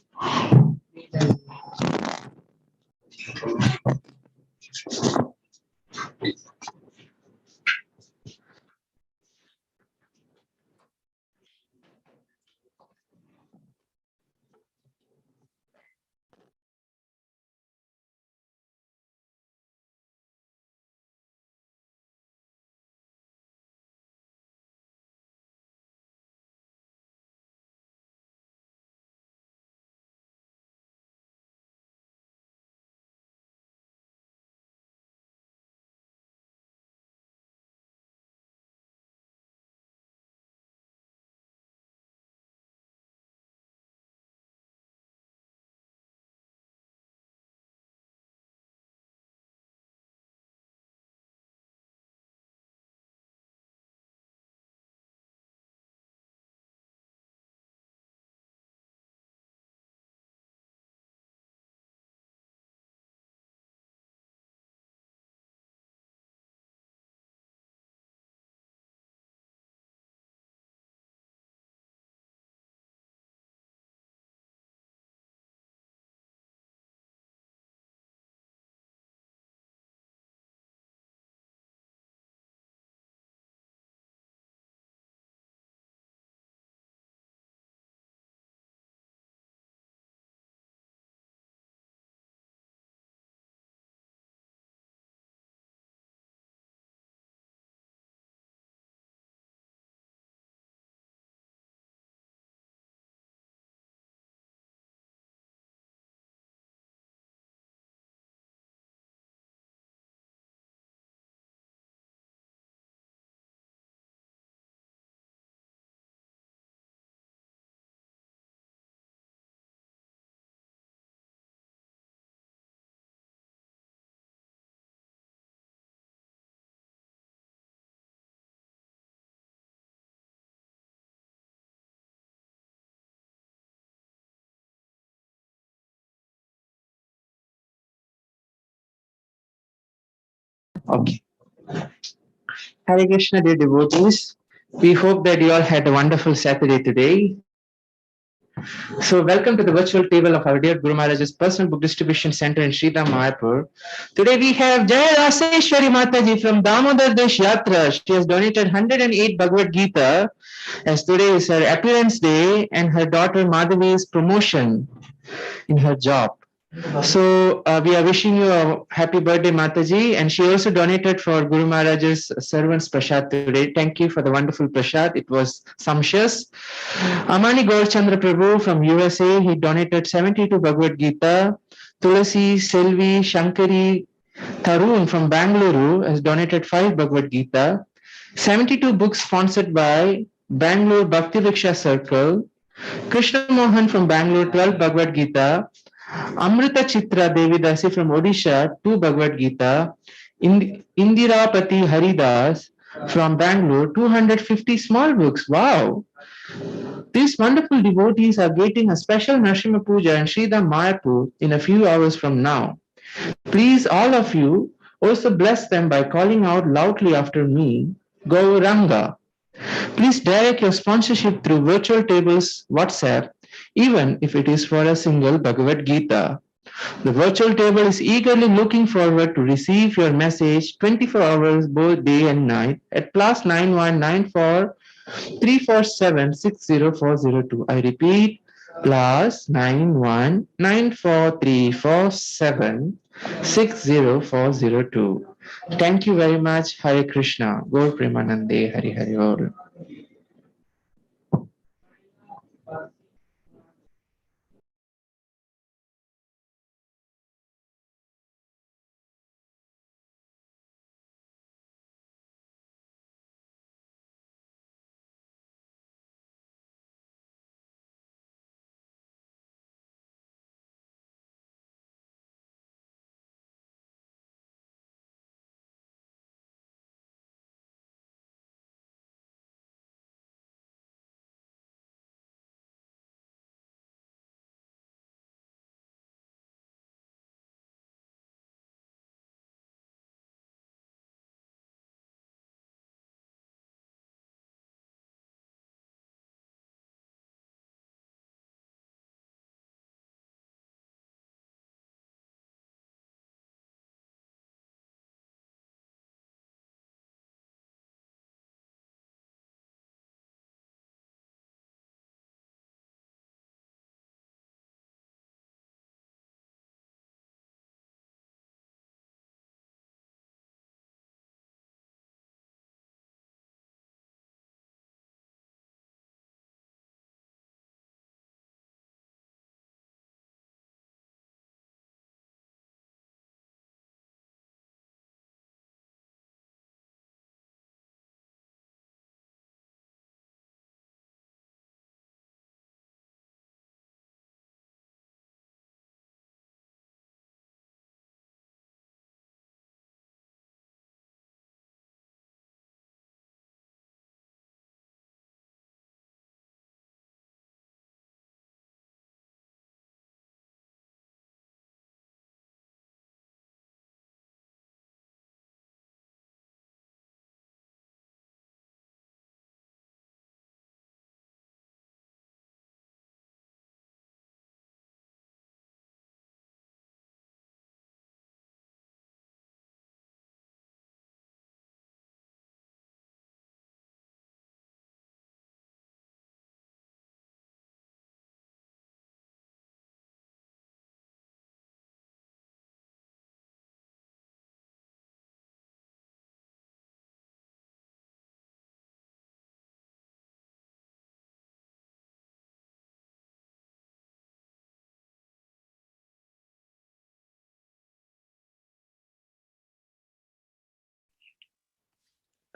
Hare Krishna, dear devotees. We hope that you all had a wonderful Saturday today. So, welcome to the virtual table of our dear Guru Maharaj's personal book distribution center in Sridham, Mayapur. Today we have Jaya Raseshwari Mataji from Damodar Desh Yatra. She has donated 108 Bhagavad Gita, as today is her appearance day and her daughter Madhavi's promotion in her job. So we are wishing you a happy birthday, Mataji. And she also donated for Guru Maharaj's servants prasad today. Thank you for the wonderful prasad. It was sumptuous. Amani Gaurchandra Prabhu from USA, he donated 72 Bhagavad Gita. Tulasi, Selvi, Shankari, Tarun from Bangalore has donated 5 Bhagavad Gita. 72 books sponsored by Bangalore Bhakti Viksha Circle. Krishna Mohan from Bangalore, 12 Bhagavad Gita. Amrita Chitra Devidasi from Odisha, 2 Bhagavad Gita. Indirapati Haridas from Bangalore, 250 small books. Wow! These wonderful devotees are getting a special Nrsimha Puja in Sridham Mayapur in a few hours from now. Please, all of you, also bless them by calling out loudly after me, Gauranga. Please direct your sponsorship through Virtual Tables WhatsApp, even if it is for a single Bhagavad Gita. The virtual table is eagerly looking forward to receive your message 24 hours both day and night at +9194 347 60402. I repeat, +9194 347 60402. Thank you very much. Hare Krishna. Gaur Premanande. Hari Hari Ol.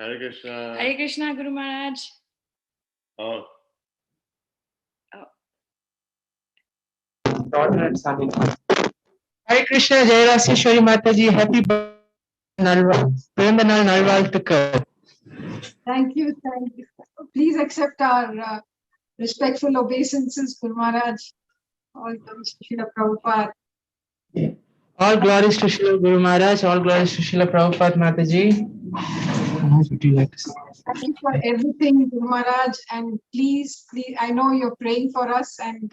Hare Krishna. Hare Krishna, Guru Maharaj. Oh, Daughter and son. Hare Krishna, Jai Raseshwari Mataji. Happy birthday, Prendanal Narwal Tukar. Thank you, thank you. Please accept our respectful obeisances, Guru Maharaj. All glories to Srila Prabhupada. All glories to Srila Guru Maharaj. All glories to Srila Prabhupada Mataji. What would you like to say? Thank you for everything, Guru Maharaj. And please, I know you're praying for us, and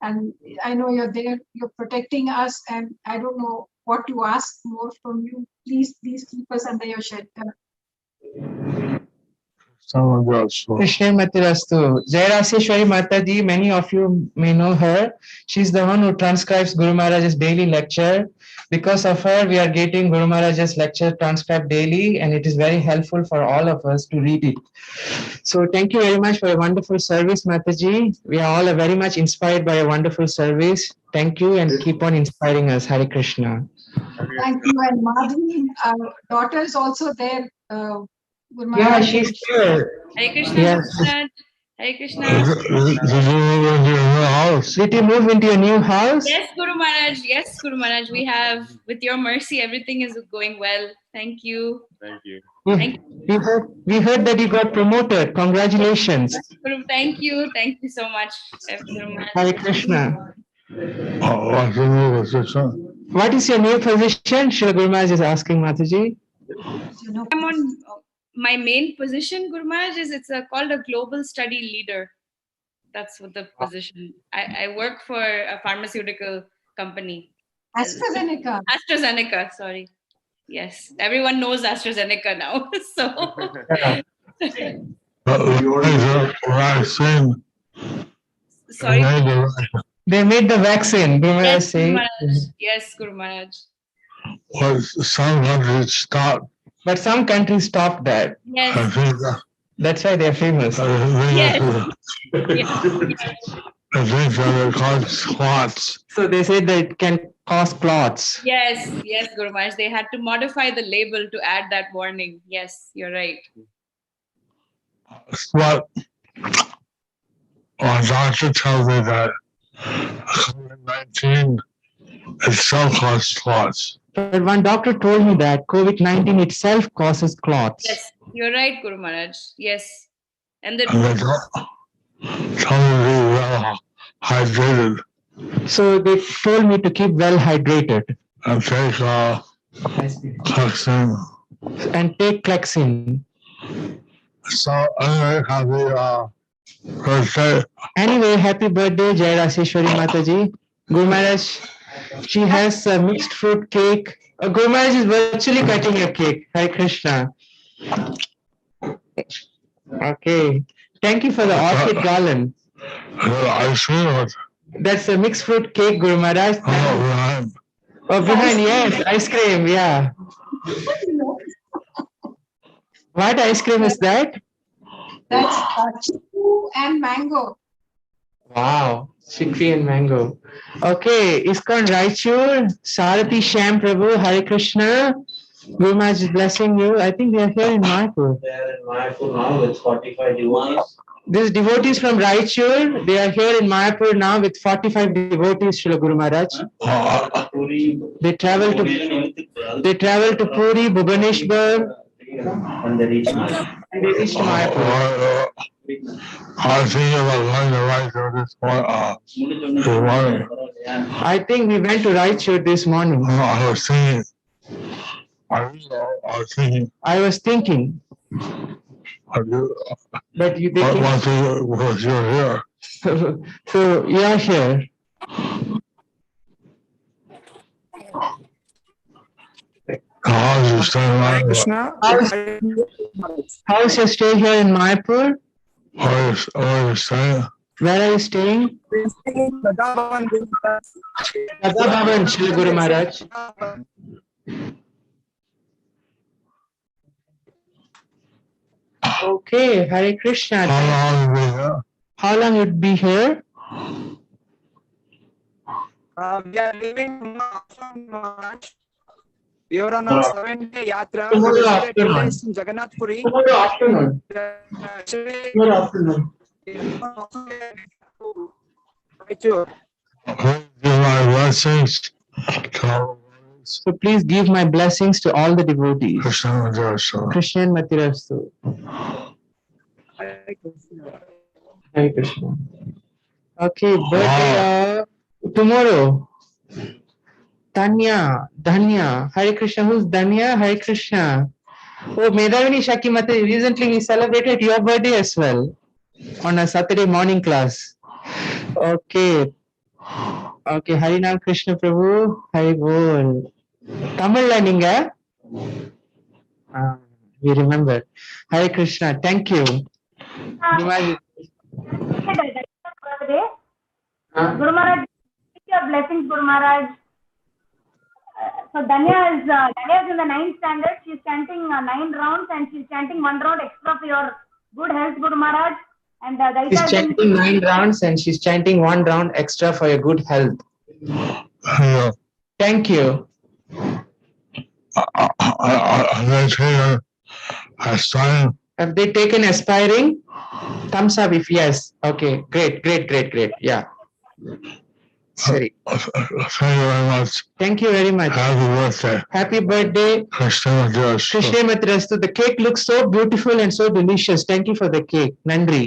I know you're there. You're protecting us, and I don't know what to ask more from you. Please keep us under your shelter. Krishna Matirastu. Jai Raseshwari Mataji, many of you may know her. She's the one who transcribes Guru Maharaj's daily lecture. Because of her, we are getting Guru Maharaj's lecture transcribed daily, and it is very helpful for all of us to read it. So thank you very much for a wonderful service, Mataji. We are all very much inspired by a wonderful service. Thank you and keep on inspiring us. Hare Krishna. Thank you. And Madhuri, our daughter is also there. Guru Yeah, Maharaj. she's here. Hare Krishna, Yes. Guru Maharaj. Hare Krishna. Did you move into your new house? Did you move into a new house? Yes, Guru Maharaj. Yes, Guru Maharaj. We have, with your mercy, everything is going well. Thank you. Thank you. We heard that you got promoted. Congratulations. Guru, thank you. Thank you so much, Guru Maharaj. Hare Krishna. What's your new position? What is your new position? Srila Guru Maharaj is asking Mataji. You know, I'm on my main position, Guru Maharaj, is called a global study leader. That's what the position. I work for a pharmaceutical company. AstraZeneca. AstraZeneca, sorry. Yes, everyone knows AstraZeneca now. So, The vaccine. sorry. They made the vaccine. Guru Maharaj Yes, Guru saying. Maharaj. Yes, Guru Maharaj. Was some countries stopped. But some countries stopped that. I Yes, think That's why they're famous. yes. I think that it causes clots. So they said that it can cause clots. Yes, Guru Maharaj. They had to modify the label to add that warning. Yes, you're right. What? Our doctor tells me that COVID-19 itself causes clots. But one doctor told me that COVID-19 itself causes clots. Yes, you're right, Guru Maharaj. Yes. And the And they told me to be well hydrated So they told me to keep well hydrated and take vaccine. and take Klexin. So anyway, happy birthday. Anyway, happy birthday, Jai Raseshwari Mataji. Guru Maharaj, she has a mixed fruit cake. Guru Maharaj is virtually cutting a cake. Hare Krishna. Okay. Thank you for the orchid garland. Ice cream was That's a mixed fruit cake, Guru Maharaj. behind. Oh, behind, yes, ice cream, yeah. What ice cream is that? That's chiku and mango. Wow, chickpea and mango. Okay, ISKCON Raichur, Sarati Shyam Prabhu, Hare Krishna. Guru Maharaj is blessing you. I think they are here in Mayapur. They are in Mayapur now with 45 devotees. These devotees from Raichur, they are here in Mayapur now with 45 devotees, Srila Guru Maharaj. They travel to Puri, Bhubaneswar, And they reach Mayapur. and they reached Mayapur. I was thinking about going to write this morning. I think we went to Raichur this morning. I was thinking. I was thinking, but you did. Once you're here. So you are here. How's your stay? Krishna. How's your stay here in Mayapur? Where are you staying? Where are you staying? Dada Bhavan, Srila Guru Maharaj. Okay, Hare Krishna. How long have you been here? How long you'd be here? We are leaving March. We are on a 7-day yatra. Tomorrow We are afternoon. 2 days in Jagannath Puri. Tomorrow afternoon. Tomorrow afternoon. Give my blessings to all So please give my blessings to all the devotees. Krishna Madrasa. Krishna Matirastu. Hare Krishna. Okay, birthday tomorrow. Dhanya. Hare Krishna. Who's Dhanya? Hare Krishna. Oh, Medhavini Shaki Mataji, recently we celebrated your birthday as well on a Saturday morning class. Okay. Okay, Harinam Krishna Prabhu, Hari Bol. Tamil Ninga? We remember. Hare Krishna, thank you. birthday. Guru Maharaj, take your blessings, Guru Maharaj. So Dhanya is in the 9th standard. She's chanting 9 rounds and she's chanting 1 round extra for your good health, Guru Maharaj. And She's chanting 9 rounds and she's chanting 1 round extra for your good health. Yeah. Thank you. they taken aspiring? Have they taken aspiring? Thumbs up if yes. Okay, great, great, great, great. Yeah. Sorry. Thank you very much. Thank you very much. Happy birthday. Happy birthday. Krishna Krishna. The cake looks so beautiful and so delicious. Thank you for the cake. Nandri.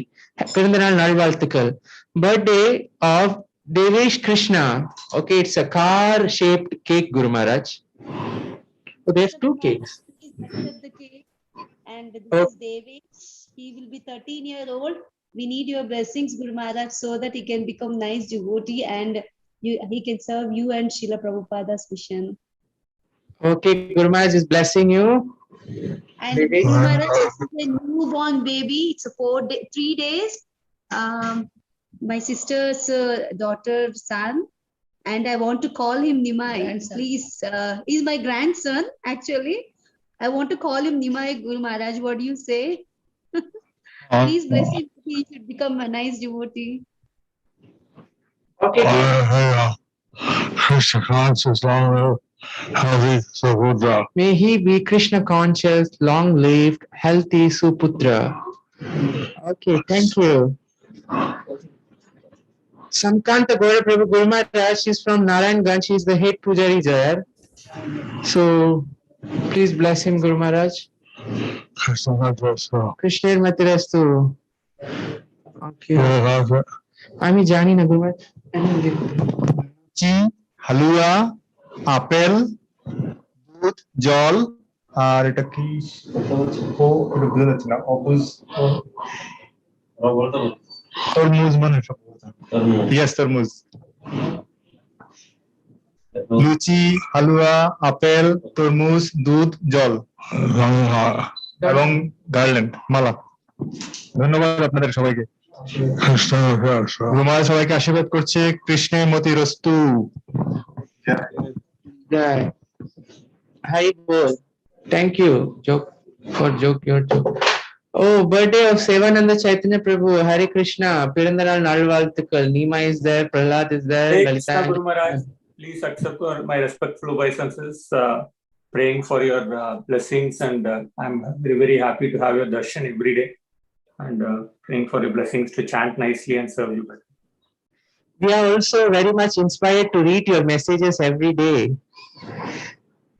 Pirandanal Nalvalthikal. Birthday of Devesh Krishna. Okay, it's a car shaped cake, Guru Maharaj. So there's two cakes. Please accept the cake. And this Oh. is Devesh. He will be 13 years old. We need your blessings, Guru Maharaj, so that he can become nice devotee and he can serve you and Srila Prabhupada's mission. Okay, Guru Maharaj is blessing you. And Devesh. Guru Maharaj, this is a newborn baby. It's a 3 days. My sister's daughter, son, and I want to call him Nimai. Grandson. Please, he's my grandson, actually. I want to call him Nimai, Guru Maharaj. What do you say? Please bless him. He should become a nice devotee. Okay. Krishna conscious, long live, healthy, Suputra. May he be Krishna conscious, long lived, healthy Suputra. Okay, thank you. Samkanta Gaura Prabhu Guru Maharaj, she's from Narayanganj, she's the head pujari there. So please bless him, Guru Maharaj. Krishna conscious. Krishna Matirastu. Okay. Yeah, আমি জানি না, Guru Maharaj. হালুয়া, apple, দুধ, জল, আর এটা কি এটা বোঝা যাচ্ছে না, তরমুজ মানে ইয়েস তরমুজ, লুচি, হালুয়া, আপেল, তরমুজ, দুধ, জল এবং গার্ল্যান্ড, মালা। ধন্যবাদ আপনাদের সবাইকে। Krishna conscious. গুরু মহারাজ সবাইকে আশীর্বাদ করছে, কৃষ্ণের মতিরস্তু। Jai. Hari Bol. Thank you. Joke for joke your joke. Oh, birthday of Sevananda Chaitanya Prabhu. Hare Krishna. Pirandaral Nalvalthikal. Nima is there. Prahlad is there. Hey, Lalita. Krishna Guru Maharaj, please accept my respectful obeisances, praying for your blessings, and I'm very, very happy to have your darshan every day, and praying for your blessings to chant nicely and serve you better. We are also very much inspired to read your messages every day.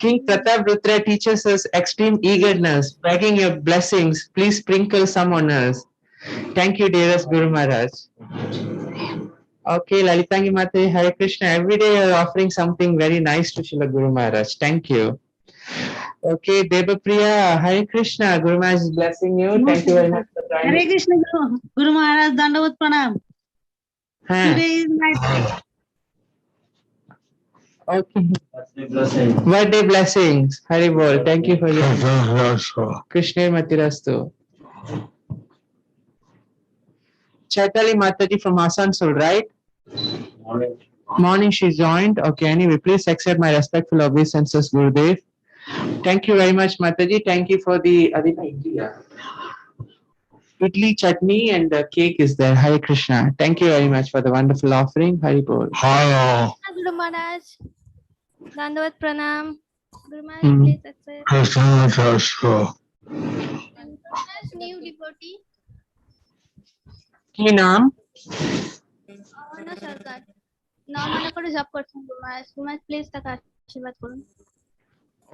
King Pratāparudra teaches us extreme eagerness, begging your blessings. Please sprinkle some on us. Thank you, dearest Guru Maharaj. Okay, Lalitangi Mataji, Hare Krishna. Every day you are offering something very nice to Srila Guru Maharaj. Thank you. Okay, Devapriya, Hare Krishna. Guru Maharaj is blessing you. Thank you very much for joining. Hare Krishna Guru Maharaj, Dandavat Pranam. Today is my Okay. Blessing. Birthday blessings. Hari Bol. Thank you for your Krishna conscious. Krishna Matirastu. Chaitali Mataji from Asansol, right? Morning she joined. Okay, anyway, please accept my respectful obeisances, Gurudev. Thank you very much, Mataji. Thank you for the idli, chutney, and the cake is there. Hare Krishna. Thank you very much for the wonderful offering. Hari Bol. Hello. Guru Maharaj, Dandavat Pranam. Guru Maharaj, Mhm. please accept. Krishna conscious. New devotee, কি নাম? Arna Sarkar. Normal করে job করছেন গুরু মহারাজ। গুরু মহারাজ please তাকে আশীর্বাদ করুন।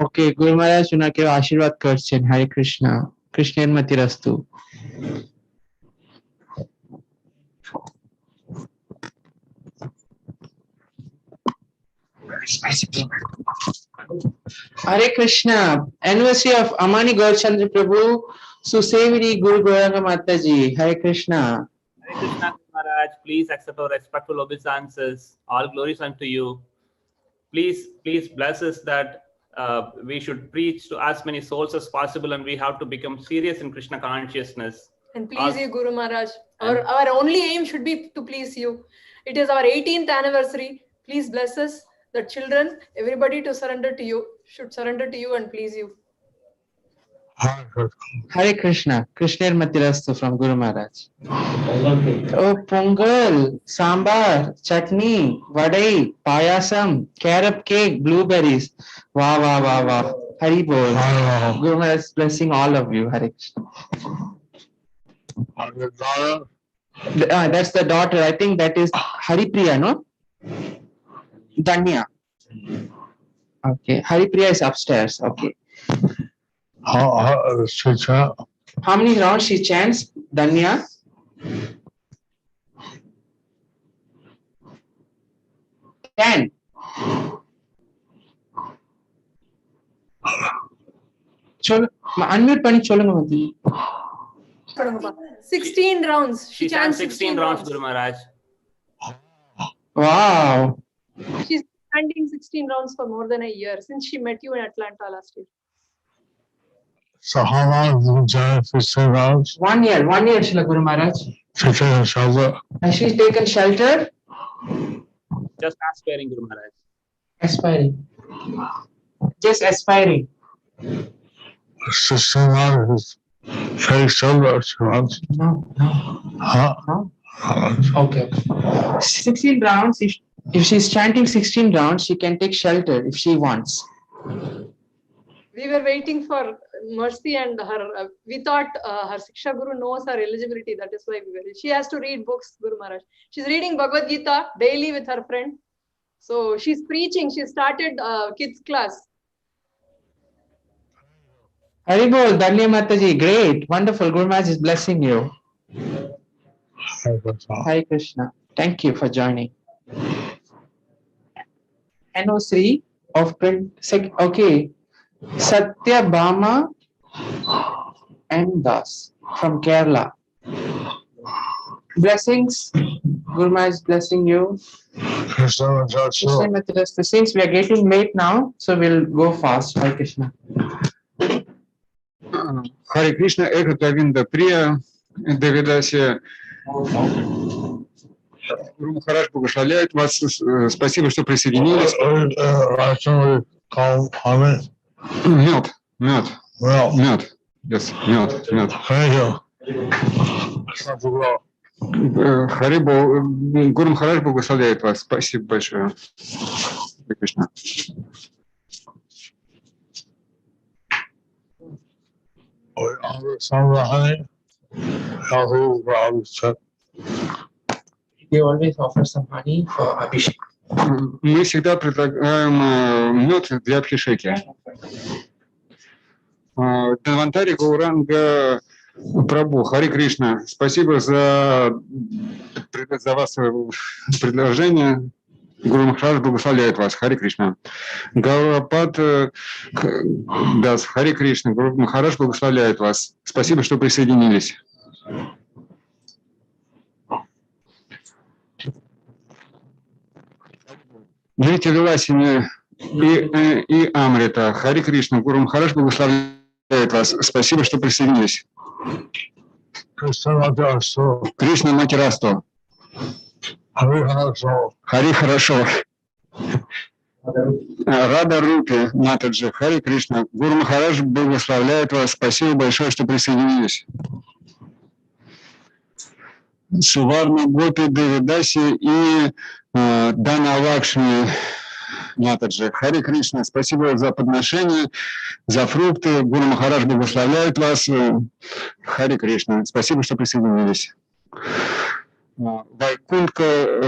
ওকে, গুরু মহারাজ ওনাকে আশীর্বাদ করছেন। হরে কৃষ্ণ। কৃষ্ণের মতিরাস্তু। Hare Krishna. Anniversary of Amani Gaurchandra Prabhu, Suseviri Guru Gauranga Mataji. Hare Krishna. Hare Krishna Maharaj, please accept our respectful obeisances. All glories unto you. Please bless us that we should preach to as many souls as possible, and we have to become serious in Krishna consciousness. And please you, Guru Maharaj. Our only aim should be to please you. It is our 18th anniversary. Please bless us, the children, everybody to surrender to you, should surrender to you and please you. Hare Krishna. Krishner Matirastu from Guru Maharaj. Oh, Pongal, Sambar, Chutney, Vadai, Payasam, Carrot cake, blueberries. Wow, wow, wow, wow. Hari Bol. Guru Maharaj is blessing all of you. Hare Krishna. That's the daughter. I think that is Haripriya, no? Danya. Okay. Haripriya is upstairs. Okay. How many rounds she chants? Danya? Ten. Unmute பண்ணி சொல்லுங்க மதி. 16 rounds. She chants 16 rounds, Guru Maharaj. Wow. She's chanting 16 rounds for more than a year since she met you in Atlanta last year. So how long have you chant 16 rounds? 1 year, Srila Guru Maharaj. She's taken shelter. Has she taken shelter? Just aspiring, Guru Maharaj. Aspiring. Just aspiring. 16 rounds. Take shelter. No. Huh? No. Okay. 16 rounds. If she's chanting 16 rounds, she can take shelter if she wants. We were waiting for Mercy and her. We thought her Siksha Guru knows her eligibility. That is why we were. She has to read books, Guru Maharaj. She's reading Bhagavad Gita daily with her friend. So she's preaching. She started kids class. Haribol, Danya Mataji, great, wonderful. Guru Maharaj is blessing you. Hare Krishna. Thank you for joining. NO3 of print. Okay. Satya Bama and Das from Kerala. Blessings. Guru Maharaj is blessing you. Since we are getting late now, so we'll go fast. Hare Krishna. Харе Кришна, Эхо Говинда Прия, Давидаси. Гуру Махарадж благословляет вас. Спасибо, что присоединились. Мед. Yes, мед. Харибо, Гуру Махарадж благословляет вас. Спасибо большое. Харе Кришна. You always offer some honey for Abhishek. Мы всегда предлагаем мед для Абхишеки. Дханвантари Гауранга Прабху, Харе Кришна, спасибо за ваше предложение. Гуру Махарадж благословляет вас. Харе Кришна. Гаурапад Дас, Харе Кришна. Гуру Махарадж благословляет вас. Спасибо, что присоединились. Жители Ласини и Амрита. Харе Кришна. Гуру Махарадж благословляет вас. Спасибо, что присоединились. Кришна Матирасто. Хари хорошо. Рада Рупи, Матаджи, Хари Кришна. Гуру Махарадж благословляет вас. Спасибо большое, что присоединились. Суварна Гопи, Девидаси и Дана Лакшми, Матаджи. Хари Кришна, спасибо за подношение, за фрукты. Гуру Махарадж благословляет вас. Хари Кришна, спасибо, что присоединились.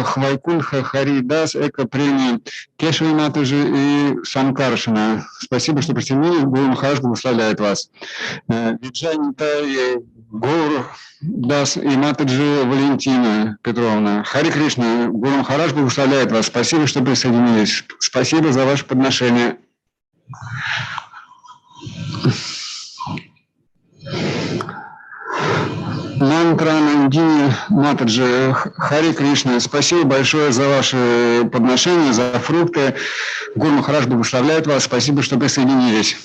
Хвайкунха Харидас, Эко Преми, Кешви Матаджи и Санкаршина. Спасибо, что присоединились. Гуру Махарадж благословляет вас. Виджанита и Гуру Дас и Матаджи Валентина Петровна. Хари Кришна, Гуру Махарадж благословляет вас. Спасибо, что присоединились. Спасибо за ваше подношение. Мантра Нандини Матаджи, Хари Кришна, спасибо большое за ваши подношения, за фрукты. Гуру Махарадж благословляет вас. Спасибо, что присоединились.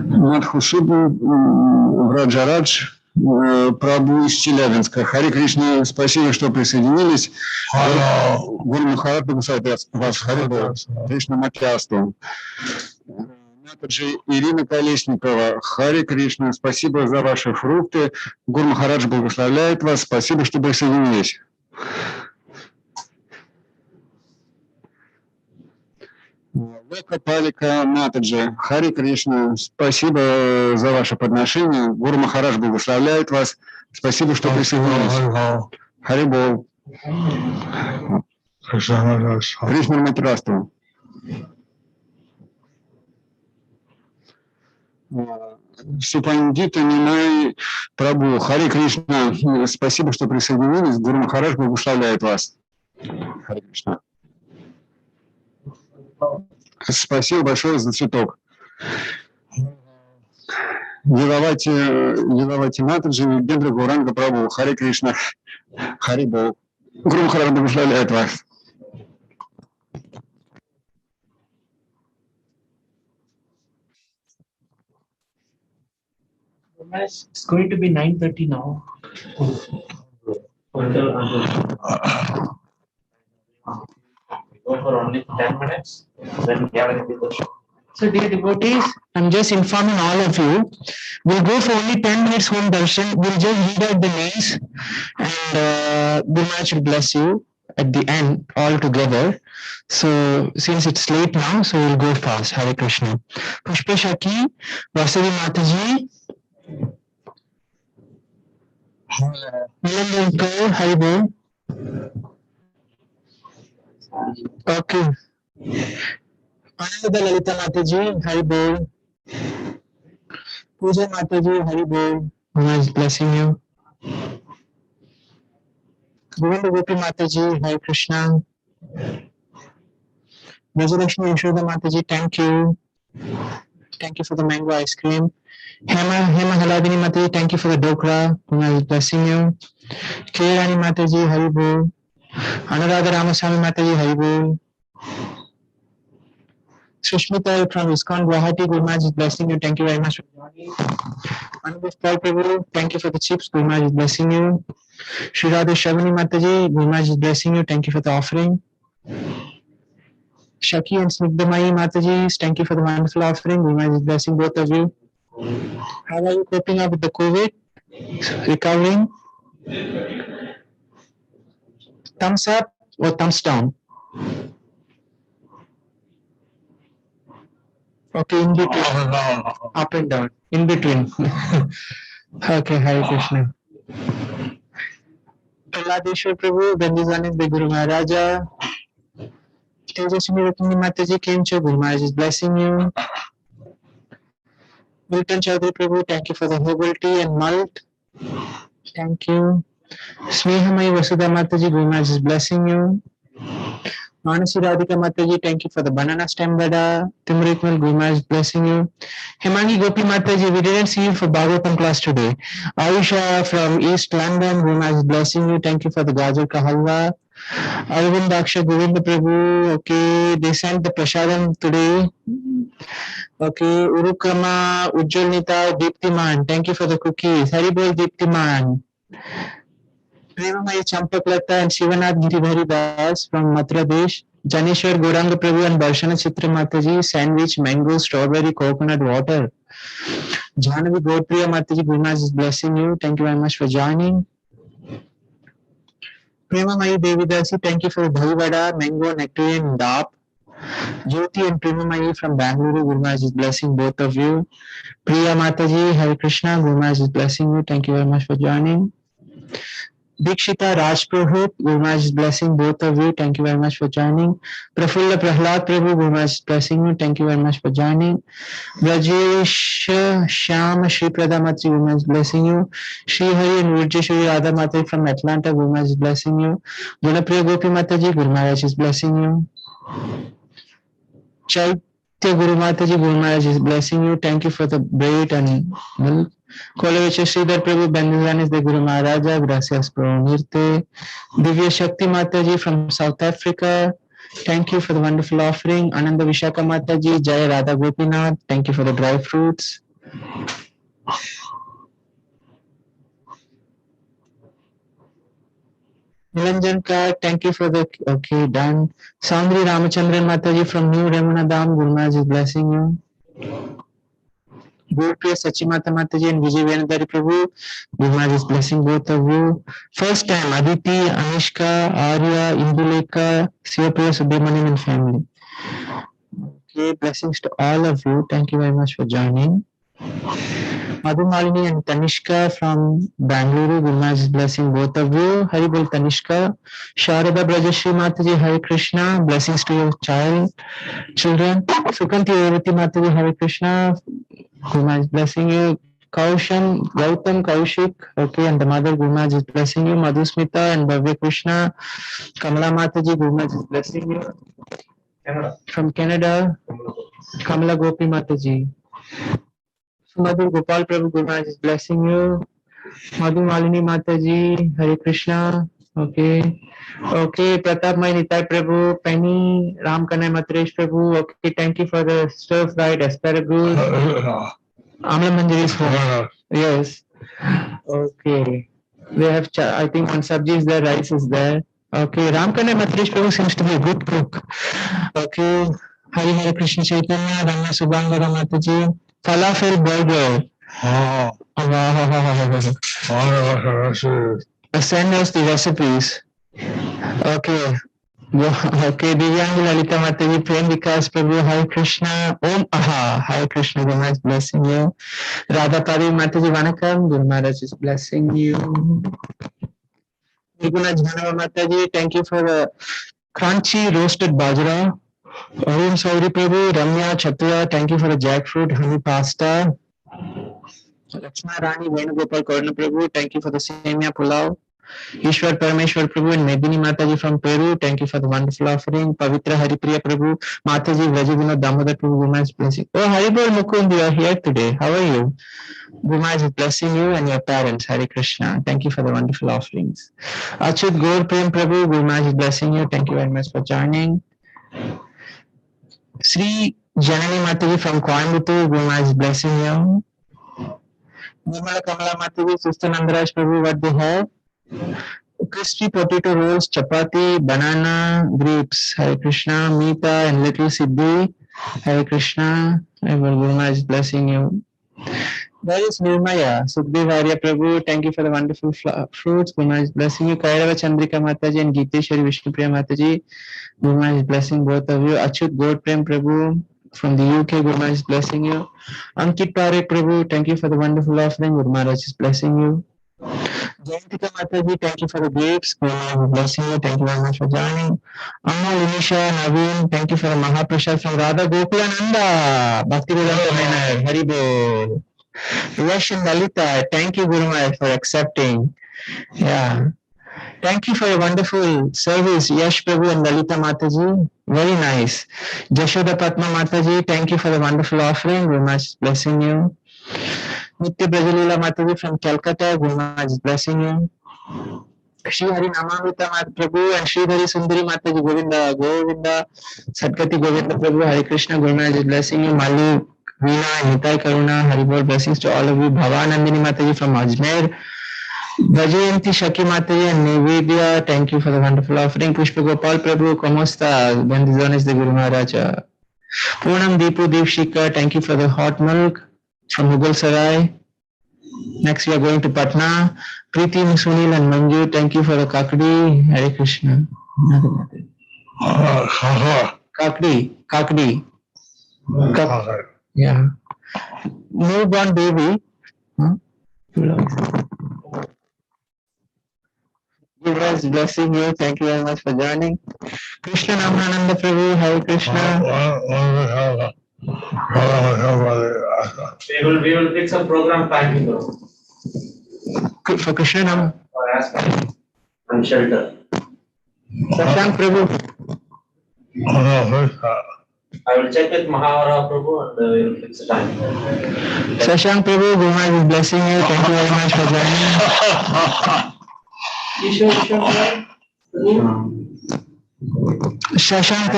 Мадхусубу Раджарадж, Прабху из Челябинска. Хари Кришна, спасибо, что присоединились. Гуру Махарадж благословляет вас. Хари Кришна Матьясту. Ирина Колесникова. Хари Кришна, спасибо за ваши фрукты. Гуру Махарадж благословляет вас. Спасибо, что присоединились. Лока Палика Матаджи, Хари Кришна, спасибо за ваше подношение. Гуру Махарадж благословляет вас. Спасибо, что присоединились. Харибол. Кришна Матраству. Супандита Нимай Прабу. Хари Кришна, спасибо, что присоединились. Гуру Махарадж благословляет вас. Хари Кришна. Спасибо большое за цветок. Девавати Матаджи, Гендра Гуранга Прабу, Хари Кришна, Хари Бол. Гуру Махарадж благословляет вас. It's going to be 9:30 now. Go for only 10 minutes. Then we have anything to show. So dear devotees, I'm just informing all of you, we'll go for only 10 minutes home darshan. We'll just read out the names and Guru Maharaj will bless you at the end all together. So since it's late now, so we'll go fast. Hare Krishna. Pushpa Shaki, Vasavi Mataji, Nilanjan, Haribol. Okay. Ananda Lalita Mataji, Haribol. Puja Mataji, Haribol. Guru is blessing you. Govinda Gopi Mataji, Hare Krishna. Rajalakshmi Yashoda Mataji, thank you. Thank you for the mango ice cream. Hema Haladini Mataji, thank you for the dokra. Guru is blessing you. Kirani Mataji, Haribol. Anuradha Ramaswamy Mataji, Haribol. Sushmita from ISKCON Guwahati, Guru Maharaj is blessing you. Thank you very much for joining. Anubhav Paul Prabhu, thank you for the chips. Guru Maharaj is blessing you. Shri Radha Shavani Mataji, Guru Maharaj is blessing you. Thank you for the offering. Shaki and Snigdhamai Mataji, thank you for the wonderful offering. Guru Maharaj is blessing both of you. How are you coping up with the COVID? Recovering? Thumbs up or thumbs down? Okay, in between. Up and down. In between. Okay, Hare Krishna. Praladeshwar Prabhu, Bendizanis de Guru Maharaja. Tejaswini Rukmini Mataji came to Guru Maharaj is blessing you. Milton Chaudhary Prabhu, thank you for the herbal tea and malt. Thank you. Snehamai Vasudha Mataji, Guru Maharaj is blessing you. Manasi Radhika Mataji, thank you for the banana stem vada. Timritmal, Guru Maharaj is blessing you. Hemangi Gopi Mataji, we didn't see you for Bhagavatam class today. Ayusha from East London, Guru Maharaj is blessing you. Thank you for the Gajar Ka Halwa. Arvind Daksha Govinda Prabhu, okay, they sent the prasadam today. Okay, Urukrama, Ujjwal Nita, Deeptiman, thank you for the cookies. Haribol Deeptiman. Premamaya Champaklata and Shivanath Giribhari Das from Mathura Desh. Janeshwar Gauranga Prabhu and Darshana Chitra Mataji, sandwich, mango, strawberry, coconut water. Jhanavi Gaurpriya Mataji, Guru Maharaj is blessing you. Thank you very much for joining. Premamaya Devidasi, thank you for the Dahi Vada, mango, nectarine, dap. Jyoti and Premamaya from Bangalore, Guru Maharaj is blessing both of you. Priya Mataji, Hare Krishna, Guru Maharaj is blessing you. Thank you very much for joining. Dikshita Rajpurohit, Guru Maharaj is blessing both of you. Thank you very much for joining. Prafulla Prahlad Prabhu, Guru Maharaj is blessing you. Thank you very much for joining. Rajesh Shyam Shri Prada Mataji, Guru Maharaj is blessing you. Shri Hari and Virjeshwari Radha Mataji from Atlanta, Guru Maharaj is blessing you. Gunapriya Gopi Mataji, Guru Maharaj is blessing you. Chaitanya Guru Mataji, Guru Maharaj is blessing you. Thank you for the bread and milk. Kolavecha Sridhar Prabhu, Bendizanis de Guru Maharaja, gracias por unirte. Divya Shakti Mataji from South Africa, thank you for the wonderful offering. Ananda Vishaka Mataji, Jaya Radha Gopinath, thank you for the dry fruits. Nilanjan Kar, thank you for the, okay, done. Saundri Ramachandran Mataji from New Ramanadam, Guru Maharaj is blessing you. Gurpriya Sachimata Mataji and Vijay Venadari Prabhu, Guru Maharaj is blessing both of you. First time, Aditi, Anishka, Arya, Induleka, Sivapriya Subramanian and family. Okay, blessings to all of you. Thank you very much for joining. Madhumalini and Tanishka from Bangalore, Guru Maharaj is blessing both of you. Haribol Tanishka. Sharada Brajashri Mataji, Hare Krishna. Blessings to your children. Sukanti Urvati Mataji, Hare Krishna. Guru Maharaj is blessing you. Kaushan, Gautam, Kaushik, okay, and the mother Guru Maharaj is blessing you. Madhusmita and Bhavya Krishna. Kamala Mataji, Guru Maharaj is blessing you. From Canada, Kamala Gopi Mataji. Madhu Gopal Prabhu Guru Maharaj is blessing you. Madhu Malini Mataji, Hare Krishna. Okay. Okay, Pratap Mai Nitai Prabhu, Penny, Ram Kanai Matresh Prabhu. Okay, thank you for the stir fried asparagus. Amla Manjari is home. Yes. Okay. They have, I think one sabji is there, rice is there. Okay, Ram Kanai Matresh Prabhu seems to be a good cook. Okay. Hare Hare Krishna Chaitanya, Rama Subhangara Mataji. Falafel burger. Send us the recipes. Okay. Okay, Divyangi Lalita Mataji, Prem Vikas Prabhu, Hare Krishna, Om Aha, Hare Krishna, Guru Maharaj blessing you. Radha Pari Mataji Vanakam, Guru Maharaj is blessing you. Niguna Jhanava Mataji, thank you for the crunchy roasted bajra. Arun Sauri Prabhu, Ramya Chatura, thank you for the jackfruit honey pasta. Lakshma Rani Venugopal Korna Prabhu, thank you for the semia pulao. Ishwar Parameshwar Prabhu and Medini Mataji from Peru, thank you for the wonderful offering. Pavitra Haripriya Prabhu, Mataji Vrajavina Damodar Prabhu, Guru Maharaj blessing. Oh, Haribol Mukund, you are here today. How are you? Guru Maharaj is blessing you and your parents. Hare Krishna. Thank you for the wonderful offerings. Achut Gaur Prem Prabhu, Guru Maharaj is blessing you. Thank you very much for joining. Sri Janani Mataji from Coimbatore, Guru Maharaj is blessing you. Nirmala Kamala Mataji, Sister Nandaraj Prabhu, what they have? Crispy potato rolls, chapati, banana, grapes. Hare Krishna, Meeta and little Siddhi. Hare Krishna. Guru Maharaj is blessing you. There is Nirmaya, Sukhdev Arya Prabhu. Thank you for the wonderful fruits. Guru Maharaj is blessing you. Kairava Chandrika Mataji and Geeteshwari Vishnupriya Mataji. Guru Maharaj is blessing both of you. Achut Gaur Prem Prabhu from the UK. Guru Maharaj is blessing you. Ankit Parekh Prabhu. Thank you for the wonderful offering. Guru Maharaj is blessing you. Jayantika Mataji, thank you for the grapes. Guru Maharaj is blessing you. Thank you very much for joining. Amma, Linisha, Naveen, thank you for the Mahaprasad from Radha Gokulananda. Bhakti Vedanta Mainar, Haribol. Yash and Lalita, thank you, Guru Maharaj, for accepting. Yeah. Thank you for your wonderful service, Yash Prabhu and Lalita Mataji. Very nice. Jashoda Padma Mataji, thank you for the wonderful offering. Guru Maharaj is blessing you. Nitya Brajalila Mataji from Calcutta, Guru Maharaj is blessing you. Shri Hari Namamrita Prabhu and Shri Hari Sundari Mataji, Govinda, Govinda, Sadgati Govinda Prabhu, Hare Krishna, Guru Maharaj is blessing you. Malu, Veena, and Nitai Karuna, Haribol, blessings to all of you. Bhavanandini Mataji from Ajmer. Vajayanti Shaki Mataji and Nivedya, thank you for the wonderful offering. Pushpa Gopal Prabhu, ¿Cómo está? Bendiciones de Guru Maharaj. Poonam Deepu Deepshika, thank you for the hot milk from Mughal Sarai. Next we are going to Patna. Preeti, Sunil and Manju, thank you for the kakdi. Hare Krishna. Kakdi. Yeah. Newborn baby. Guru is blessing you. Thank you very much for joining. Krishna Namananda Prabhu, Hare Krishna. We will fix a program timing For Krishna Nam. for aspect and shelter. Sashank Prabhu. I will check with Mahavara Prabhu and we will fix the time. Sashank Prabhu, Guru Maharaj is blessing you. Thank you very much for joining. Sashank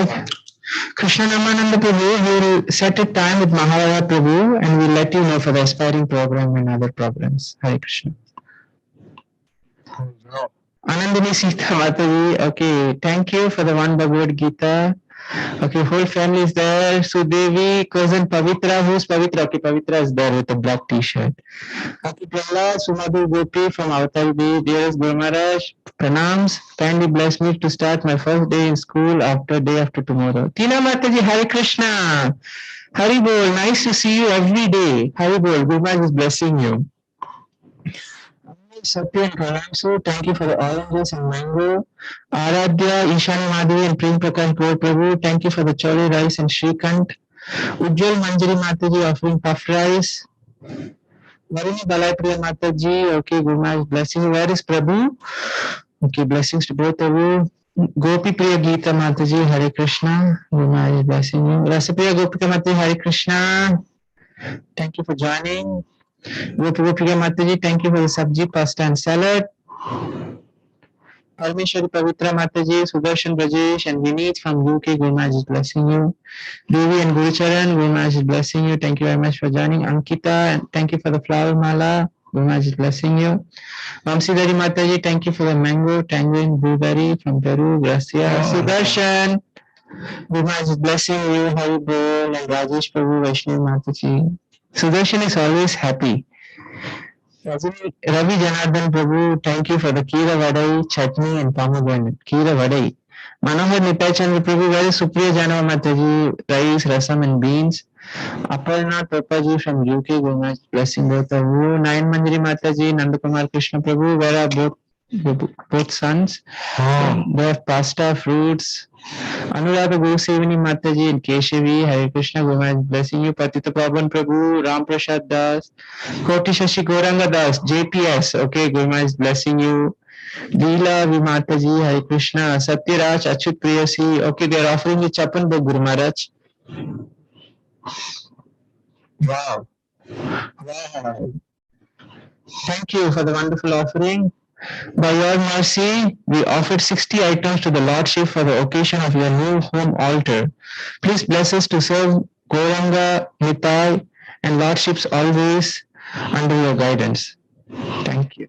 Krishna Namananda Prabhu will set a time with Mahavara Prabhu and we'll let you know for the aspiring program and other programs. Hare Krishna. Anandini Sita Mataji, okay, thank you for the one Bhagavad Gita. Okay, whole family is there. Sudevi, cousin Pavitra. Who's Pavitra? Okay, Pavitra is there with a black t-shirt. Okay, Prahlad, Sumadhu Gopi from Avatar Bay. Dearest Guru Maharaj, pranams. Kindly bless me to start my first day in school day after tomorrow. Tina Mataji, Hare Krishna. Hari Bol, nice to see you every day. Hari Bol, Guru Maharaj is blessing you. Satya and Kalamsu, thank you for the oranges and mango. Aradhya, Ishani Madhavi and Prem Prakash Gaur Prabhu, thank you for the chole rice and Shrikant. Ujjwal Manjari Mataji offering puff rice. Varuni Balai Priya Mataji, okay, Guru Maharaj blessing you. Where is Prabhu? Okay, blessings to both of you. Gopi Priya Geeta Mataji, Hare Krishna. Guru Maharaj blessing you. Rasapriya Gopika Mataji, Hare Krishna. Thank you for joining. Gopi Mataji, thank you for the sabji, pasta and salad. Parmeshwari Pavitra Mataji, Sudarshan Brajesh and Vineet from UK, Guru Maharaj is blessing you. Devi and Gurucharan, Guru Maharaj is blessing you. Thank you very much for joining. Ankita, and thank you for the flower mala. Guru Maharaj is blessing you. Vamsidhari Mataji, thank you for the mango, tangerine, blueberry from Peru. Gracias. Sudarshan, Guru Maharaj is blessing you. Hari Bol and Rajesh Prabhu, Vaishnavi Mataji. Sudarshan is always happy. Ravi Janardhan Prabhu, thank you for the Kira Vadai, chutney and pomegranate. Kira Vadai. Manohar Nitachandra Prabhu, very Supriya Janava Mataji, rice, rasam and beans. Aparna Papaji from UK, Guru Maharaj blessing both of you. Nayan Manjari Mataji, Nandakumar Krishna Prabhu, where are both sons? They have pasta, fruits. Anuradha Gosevani Mataji and Keshavi, Hare Krishna, Guru Maharaj blessing you. Patita Pavan Prabhu, Ram Prasad Das, Koti Shashi Gauranga Das, JPS, okay, Guru Maharaj blessing you. Leela Vimataji, Hare Krishna, Satyaraj, Achut Priyasi, okay, they are offering you Chapan Bhog, Guru Maharaj. Wow. Wow. Thank you for the wonderful offering. By your mercy, we offered 60 items to the Lordship for the occasion of your new home altar. Please bless us to serve Gauranga, Nitai, and Lordships always under your guidance. Thank you.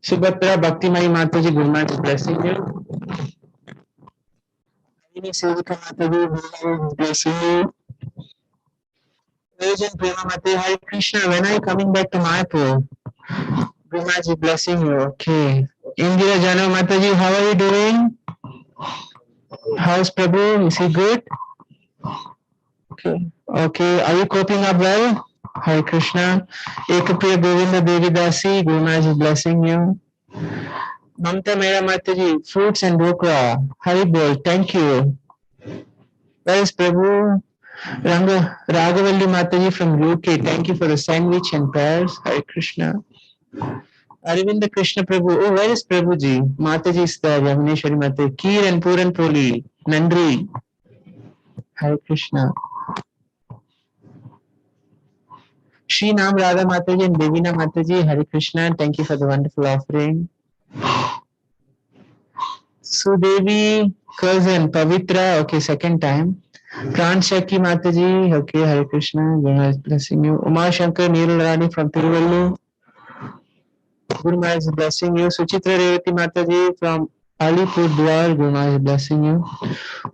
Subhatra Bhaktimai Mataji, Guru Maharaj is blessing you. Harini Sevika Mataji, Guru Maharaj is blessing you. Rajan Prema Mataji, Hare Krishna, when are you coming back to Mayapur? Guru Maharaj is blessing you. Okay. Indira Jana Mataji, how are you doing? How's Prabhu? Is he good? Okay. Okay. Are you coping up well? Hare Krishna. Ekapriya Govinda Devi Dasi, Guru Maharaj is blessing you. Mamta Mera Mataji, fruits and dokra. Hari Bol, thank you. Where is Prabhu? Raghavalli Mataji from UK, thank you for the sandwich and prayers. Hare Krishna. Aravinda Krishna Prabhu. Oh, where is Prabhuji? Mataji is there. Yamuneshwari Mataji. Kheer and Puran Poli. Nandri. Hare Krishna. Shri Nam Radha Mataji and Devina Mataji. Hare Krishna. Thank you for the wonderful offering. Sudevi, cousin, Pavitra. Okay, second time. Pran Shaki Mataji. Okay, Hare Krishna. Guru Maharaj blessing you. Uma Shankar Neeral Rani from Tiruvallur. Guru Maharaj is blessing you. Suchitra Revati Mataji from Alipurdwar, Guru Maharaj is blessing you.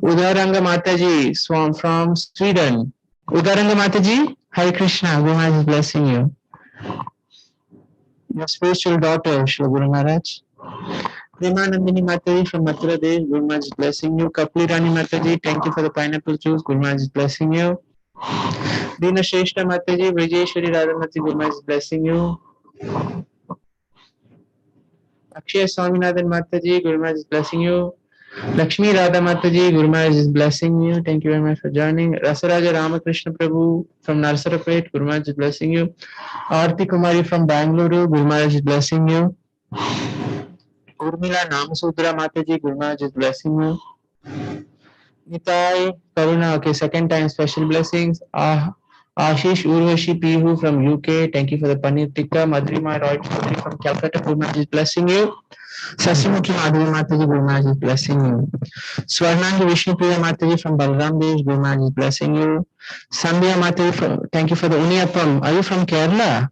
Udaranga Mataji from Sweden. Udaranga Mataji, Hare Krishna, Guru Maharaj is blessing you. Your spiritual daughter, Shri Guru Maharaj. Premanandini Mataji from Mathura Desh, Guru Maharaj is blessing you. Kapli Rani Mataji, thank you for the pineapple juice, Guru Maharaj is blessing you. Dina Shrestha Mataji, Vijayeshwari Radhamati, Guru Maharaj is blessing you. Akshay Swaminathan Mataji, Guru Maharaj is blessing you. Lakshmi Radha Mataji, Guru Maharaj is blessing you. Thank you very much for joining. Rasaraja Ramakrishna Prabhu from Narsarapet, Guru Maharaj is blessing you. Aarti Kumari from Bangalore, Guru Maharaj is blessing you. Urmila Namasudra Mataji, Guru Maharaj is blessing you. Nitai Karuna, okay, second time special blessings. Ashish Urvashi Pihu from UK, thank you for the Paneer Tikka. Madhurima Roy Chaudhary from Calcutta, Guru Maharaj is blessing you. Sasimukhi Madhuri Mataji, Guru Maharaj is blessing you. Swarnangi Vishnupriya Mataji from Balram Desh, Guru Maharaj is blessing you. Sandhya Mataji, thank you for the Uniapam. Are you from Kerala?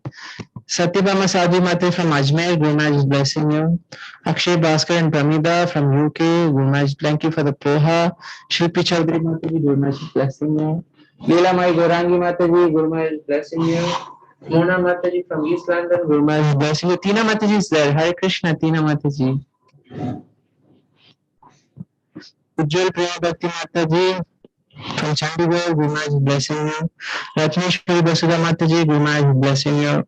Satyabama Sadhu Mataji from Ajmer, Guru Maharaj is blessing you. Akshay Bhaskar and Pramida from UK, Guru Maharaj, thank you for the poha. Shilpi Chaudhary Mataji, Guru Maharaj is blessing you. Leela Mai Gorangi Mataji, Guru Maharaj is blessing you. Mona Mataji from East London, Guru Maharaj is blessing you. Tina Mataji is there. Hare Krishna, Tina Mataji. Ujjwal Prema Bhakti Mataji from Chandigarh, Guru Maharaj is blessing you. Ratneshwari Basudha Mataji, Guru Maharaj is blessing you.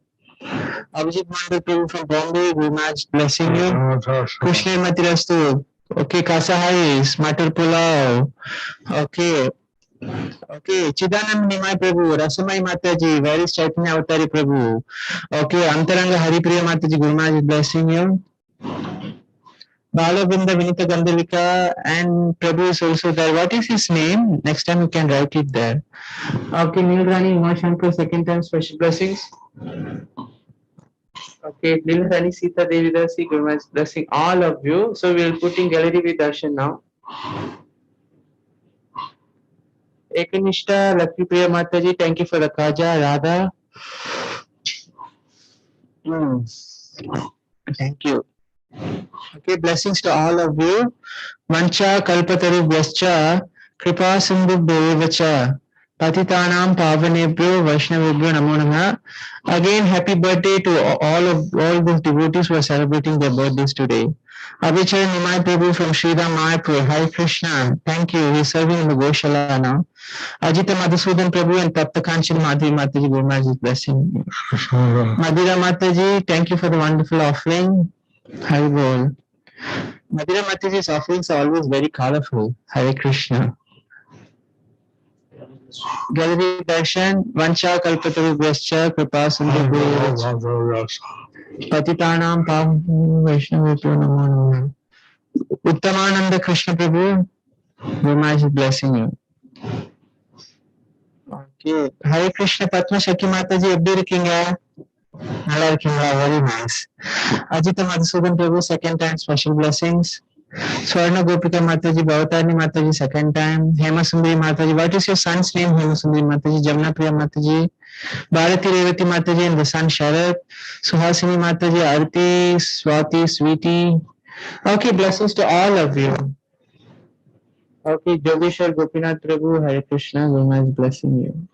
Abhijit Mandal Prabhu from Bombay, Guru Maharaj blessing you. Krishna Matirastu. Okay, Kasahais, Matar Pulao. Okay. Okay, Chidanand Nimai Prabhu, Rasamai Mataji, where is Chaitanya Avatari Prabhu? Okay, Antaranga Haripriya Mataji, Guru Maharaj is blessing you. Balavinda Vinita Gandhalika and Prabhu is also there. What is his name? Next time you can write it there. Okay, Nilrani Umashankar, second time special blessings. Okay, Nilrani Sita Devi Dasi, Guru Maharaj blessing all of you. So we will put in gallery with darshan now. Ekanishta Lakshmi Priya Mataji, thank you for the Kaja, Radha. Thank you. Okay, blessings to all of you. Mancha Kalpataru Vyascha Kripa Sindhu Devacha Patitanam Pavanebhyo Vaishnavebhyo Namo Namaha. Again, happy birthday to all those devotees who are celebrating their birthdays today. Abhichar Nimai Prabhu from Sridham Mayapur. Hare Krishna. Thank you. He is serving in the Goshala now. Ajita Madhusudan Prabhu and Tapta Kanchan Madhuri Mataji, Guru Maharaj is blessing you. Madhura Mataji, thank you for the wonderful offering. Hare Bol. Madhura Mataji's offerings are always very colorful. Hare Krishna. Gallery Darshan, Vancha Kalpataru Vyascha Kripa Sindhu Patitanam Pav Vaishnavebhyo Namo Namaha. Uttamananda Krishna Prabhu, Guru Maharaj is blessing you. Okay. Hare Krishna Patma Shaki Mataji, எப்படி இருக்கீங்க? நல்லா இருக்கீங்களா? Very nice. Ajita Madhusudan Prabhu, second time special blessings. Swarna Gopika Mataji, Bhavatarni Mataji, second time. Hema Sundari Mataji, what is your son's name? Hema Sundari Mataji, Jamna Priya Mataji, Bharati Revati Mataji and the son Sharat, Suhasini Mataji, Arti, Swati, Sweetie. Okay, blessings to all of you. Okay, Jogeshwar Gopinath Prabhu, Hare Krishna, Guru Maharaj is blessing you.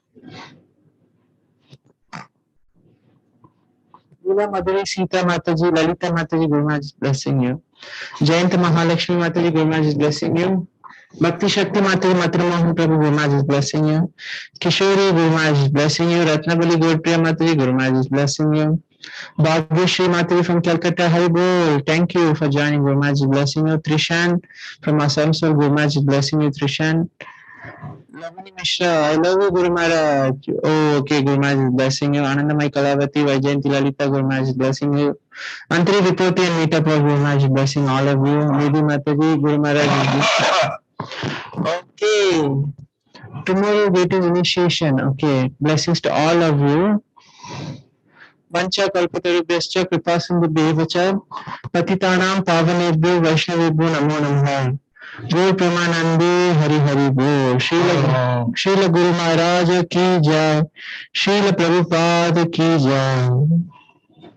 Leela Madhuri Sita Mataji, Lalita Mataji, Guru Maharaj is blessing you. Jayanta Mahalakshmi Mataji, Guru Maharaj is blessing you. Bhakti Shakti Mataji, Matra Mohan Prabhu, Guru Maharaj is blessing you. Kishori, Guru Maharaj is blessing you. Ratnabali Godpriya Mataji, Guru Maharaj is blessing you. Bhagyashri Mataji from Calcutta, Hari Bol, thank you for joining, Guru Maharaj is blessing you. Trishan from Asansol, Guru Maharaj is blessing you. Trishan. Lavani Mishra, I love you, Guru Maharaj. Oh, okay, Guru Maharaj is blessing you. Anandamai Kalavati, Vaijayanti Lalita, Guru Maharaj is blessing you. Antari Ripoti and Meeta Prabhu, Guru Maharaj is blessing all of you. Nidhi Mataji, Guru Maharaj is blessing. Okay, tomorrow date is initiation. Okay, blessings to all of you. Vancha Kalpataru Vyascha Kripa Sindhu Devacha Patitanam Pavanebhyo Vaishnavebhyo Namo Namaha. Gaur Premanande Hari Hari Bol. Srila Guru Maharaj ki jai. Srila Prabhupada ki jai.